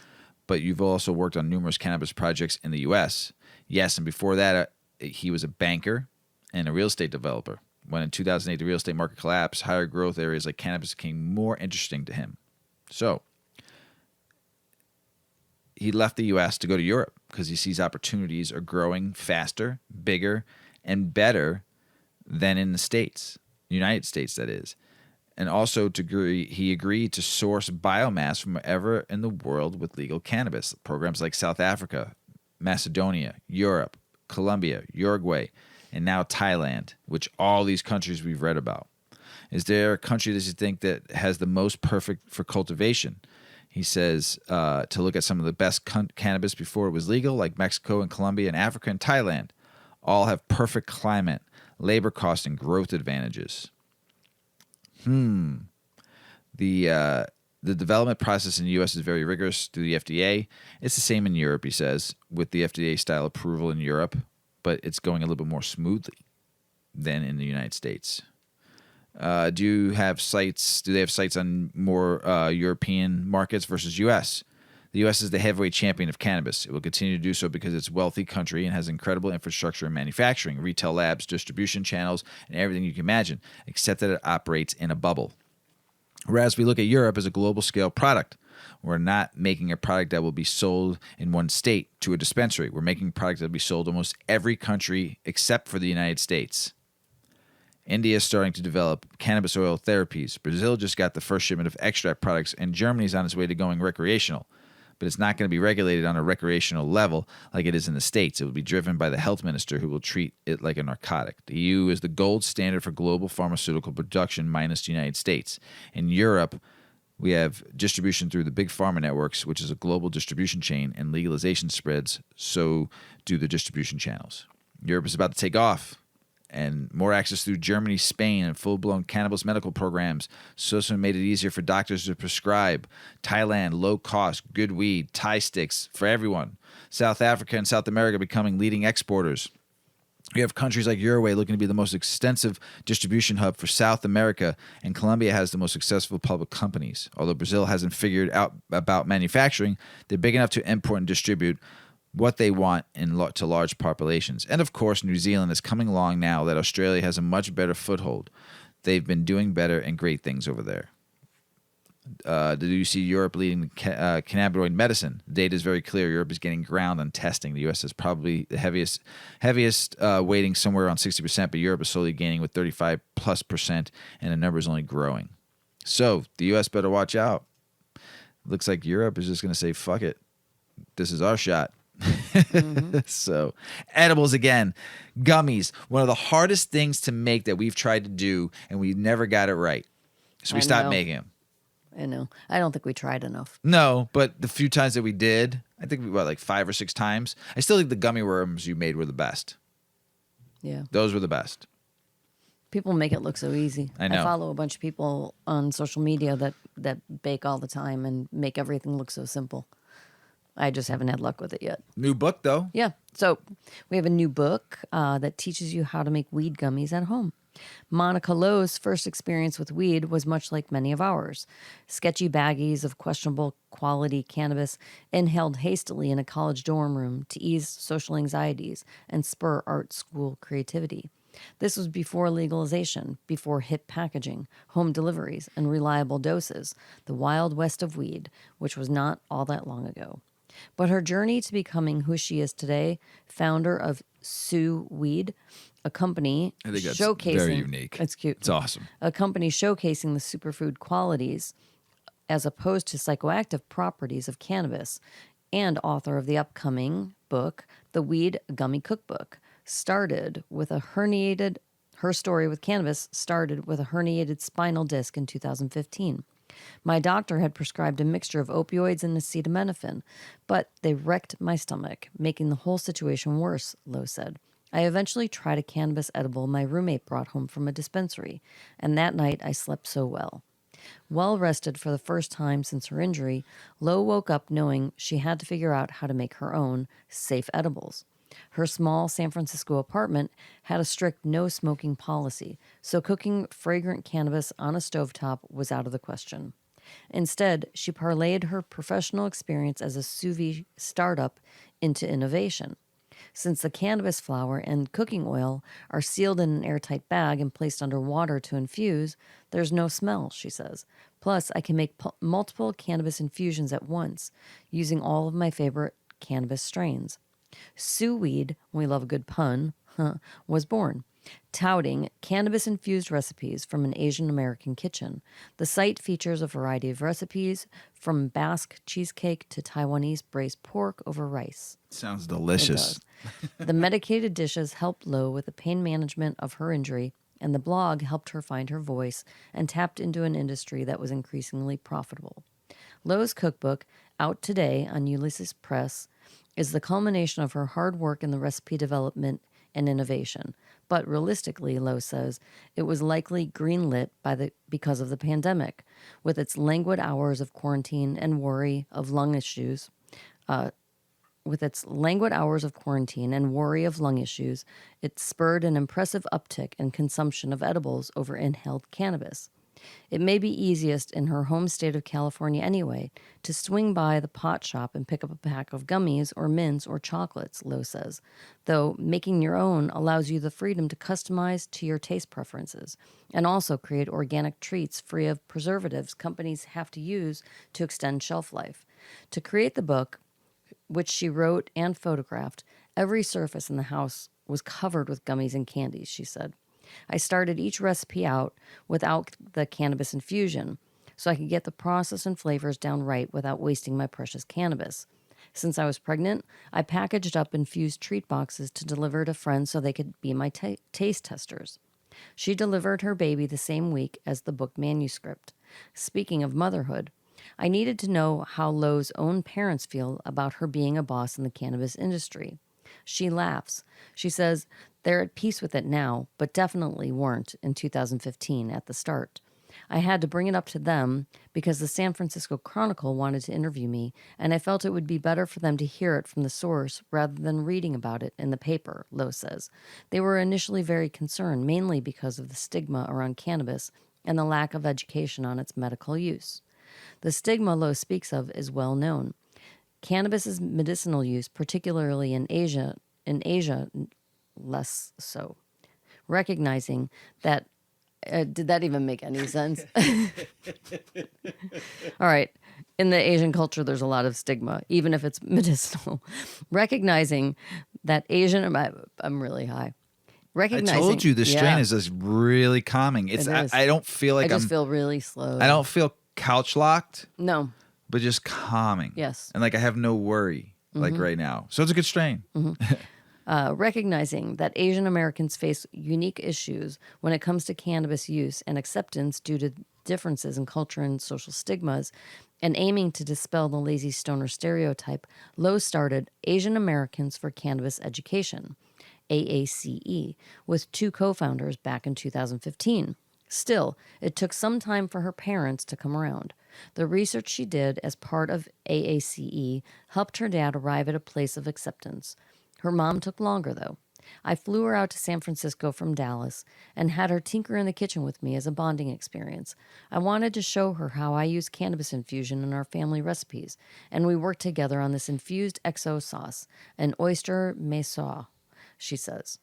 but you've also worked on numerous cannabis projects in the U.S., yes, and before that, he was a banker and a real estate developer. When in 2008 the real estate market collapsed, higher growth areas like cannabis became more interesting to him. So he left the U.S. to go to Europe because he sees opportunities are growing faster, bigger, and better than in the States, United States, that is. And also he agreed to source biomass from wherever in the world with legal cannabis. Programs like South Africa, Macedonia, Europe, Colombia, Uruguay, and now Thailand, which all these countries we've read about. Is there a country that you think that has the most perfect for cultivation? He says to look at some of the best cannabis before it was legal, like Mexico and Colombia and Africa and Thailand. All have perfect climate, labor cost, and growth advantages. The development process in the U.S. is very rigorous through the FDA. It's the same in Europe, he says, with the FDA-style approval in Europe, but it's going a little bit more smoothly than in the United States. Do they have sites on more European markets versus U.S.? The U.S. is the heavyweight champion of cannabis. It will continue to do so because it's a wealthy country and has incredible infrastructure in manufacturing, retail labs, distribution channels, and everything you can imagine, except that it operates in a bubble. Whereas we look at Europe as a global scale product. We're not making a product that will be sold in one state to a dispensary. We're making a product that will be sold almost every country except for the United States. India is starting to develop cannabis oil therapies. Brazil just got the first shipment of extract products, and Germany is on its way to going recreational. But it's not going to be regulated on a recreational level like it is in the States. It will be driven by the health minister who will treat it like a narcotic. The EU is the gold standard for global pharmaceutical production minus the United States. In Europe, we have distribution through the big pharma networks, which is a global distribution chain, and legalization spreads, so do the distribution channels. Europe is about to take off. And more access through Germany, Spain, and full-blown cannabis medical programs. SOSA made it easier for doctors to prescribe. Thailand, low cost, good weed, Thai sticks for everyone. South Africa and South America becoming leading exporters. You have countries like Uruguay looking to be the most extensive distribution hub for South America, and Colombia has the most successful public companies. Although Brazil hasn't figured out about manufacturing, they're big enough to import and distribute what they want to large populations. And of course, New Zealand is coming along now that Australia has a much better foothold. They've been doing better and great things over there. Do you see Europe leading cannabinoid medicine? The data is very clear. Europe is getting ground on testing. The U.S. is probably the heaviest weighting somewhere around 60%, but Europe is slowly gaining with 35+%, and the number is only growing. So the U.S. better watch out. Looks like Europe is just going to say, fuck it. This is our shot. Mm-hmm. So edibles again, gummies, one of the hardest things to make that we've tried to do, and we never got it right. So we stopped making them. I know. I don't think we tried enough. No, but the few times that we did, I think we like 5 or 6 times. I still think the gummy worms you made were the best. Yeah. Those were the best. People make it look so easy. I know. I follow a bunch of people on social media that bake all the time and make everything look so simple. I just haven't had luck with it yet. New book, though. Yeah. So we have a new book that teaches you how to make weed gummies at home. Monica Lowe's first experience with weed was much like many of ours. Sketchy baggies of questionable quality cannabis inhaled hastily in a college dorm room to ease social anxieties and spur art school creativity. This was before legalization, before hip packaging, home deliveries, and reliable doses, the wild west of weed, which was not all that long ago. But her journey to becoming who she is today, founder of Sue Weed, a company I think that's showcasing... very unique. It's cute. It's awesome. A company showcasing the superfood qualities as opposed to psychoactive properties of cannabis, and author of the upcoming book, The Weed Gummy Cookbook, her story with cannabis started with a herniated spinal disc in 2015. My doctor had prescribed a mixture of opioids and acetaminophen, but they wrecked my stomach, making the whole situation worse, Lowe said. I eventually tried a cannabis edible my roommate brought home from a dispensary, and that night I slept so well. Well rested for the first time since her injury, Lowe woke up knowing she had to figure out how to make her own safe edibles. Her small San Francisco apartment had a strict no-smoking policy, so cooking fragrant cannabis on a stovetop was out of the question. Instead, she parlayed her professional experience as a sous vide startup into innovation. Since the cannabis flower and cooking oil are sealed in an airtight bag and placed under water to infuse, there's no smell, she says. Plus, I can make multiple cannabis infusions at once, using all of my favorite cannabis strains. Sue Weed, we love a good pun, was born. touting cannabis-infused recipes from an Asian American kitchen. The site features a variety of recipes, from Basque cheesecake to Taiwanese braised pork over rice. Sounds It delicious. does. The medicated dishes helped Lo with the pain management of her injury, and the blog helped her find her voice and tapped into an industry that was increasingly profitable. Lo's cookbook, out today on Ulysses Press, is the culmination of her hard work in the recipe development and innovation. But realistically, Lo says, it was likely greenlit because of the pandemic, with its languid hours of quarantine and worry of lung issues. It spurred an impressive uptick in consumption of edibles over inhaled cannabis. It may be easiest in her home state of California anyway to swing by the pot shop and pick up a pack of gummies or mints or chocolates, Lo says, though making your own allows you the freedom to customize to your taste preferences and also create organic treats free of preservatives companies have to use to extend shelf life. To create the book, which she wrote and photographed, every surface in the house was covered with gummies and candies, she said. I started each recipe out without the cannabis infusion, so I could get the process and flavors down right without wasting my precious cannabis. Since I was pregnant, I packaged up infused treat boxes to deliver to friends so they could be my taste testers. She delivered her baby the same week as the book manuscript. Speaking of motherhood, I needed to know how Lo's own parents feel about her being a boss in the cannabis industry. She laughs. She says they're at peace with it now, but definitely weren't in 2015 at the start. I had to bring it up to them because the San Francisco Chronicle wanted to interview me, and I felt it would be better for them to hear it from the source rather than reading about it in the paper, Lo says. They were initially very concerned, mainly because of the stigma around cannabis and the lack of education on its medical use. The stigma Lo speaks of is well known. Cannabis's medicinal use, particularly in Asia, less so. Recognizing that, did that even make any sense? All right. In the Asian culture, there's a lot of stigma, even if it's medicinal. Recognizing that I'm really high. I told you this strain is just really calming. I don't feel like I just feel really slow. I don't feel couch locked. No. But just calming. Yes. And like I have no worry like right now. So it's a good strain. Recognizing that Asian Americans face unique issues when it comes to cannabis use and acceptance due to differences in culture and social stigmas, and aiming to dispel the lazy stoner stereotype, Lo started Asian Americans for Cannabis Education, AACE, with two co-founders back in 2015. Still, it took some time for her parents to come around. The research she did as part of AACE helped her dad arrive at a place of acceptance. Her mom took longer, though. I flew her out to San Francisco from Dallas and had her tinker in the kitchen with me as a bonding experience. I wanted to show her how I use cannabis infusion in our family recipes, and we worked together on this infused XO sauce, an oyster maison, she says.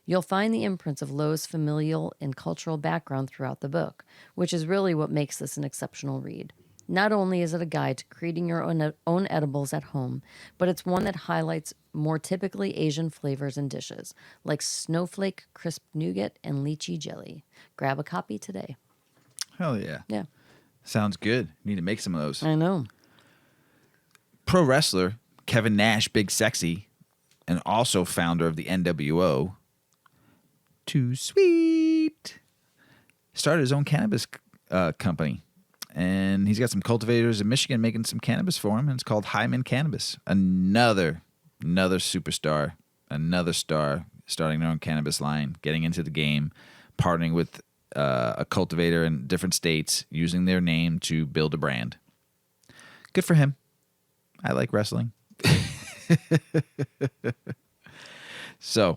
You'll find the imprints of Lo's familial and cultural background throughout the book, which is really what makes this an exceptional read. Not only is it a guide to creating your own edibles at home, but it's one that highlights more typically Asian flavors and dishes, like snowflake crisp nougat and lychee jelly. Grab a copy today. Hell yeah. Yeah. Sounds good. Need to make some of those. I know. Pro wrestler Kevin Nash, Big Sexy, and also founder of the NWO, Too Sweet, started his own cannabis company. And he's got some cultivators in Michigan making some cannabis for him, and it's called Hyman Cannabis. Another superstar, another star starting their own cannabis line, getting into the game, partnering with a cultivator in different states, using their name to build a brand. Good for him. I like wrestling. So,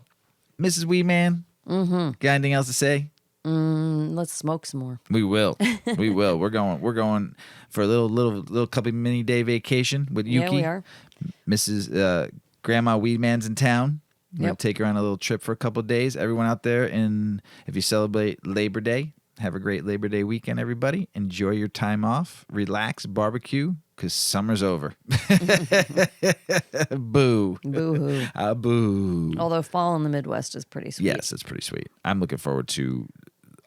Mrs. Weedman, got anything else to say? Let's smoke some more. We will. We will. We're going for a little couple mini day vacation with Yuki. Yeah, we are. Mrs. Grandma Weedman's in town. We're Yep. gonna take her on a little trip for a couple of days. Everyone out there, if you celebrate Labor Day, Have a great Labor Day weekend, everybody. Enjoy your time off. Relax, barbecue, because summer's over. Boo. Boo-hoo. Boo. Although fall in the Midwest is pretty sweet. Yes, it's pretty sweet. I'm looking forward to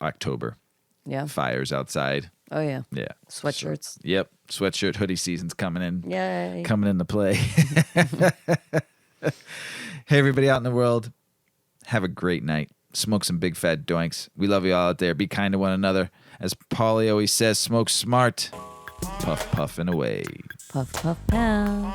October. Yeah. Fires outside. Oh, yeah. Yeah. Sweatshirts. Yep. Sweatshirt, hoodie season's coming in. Yay. Coming into play. Hey, everybody out in the world. Have a great night. Smoke some big fat doinks. We love you all out there. Be kind to one another. As Paulie always says, smoke smart. Puff, puff, and away. Puff, puff, pow.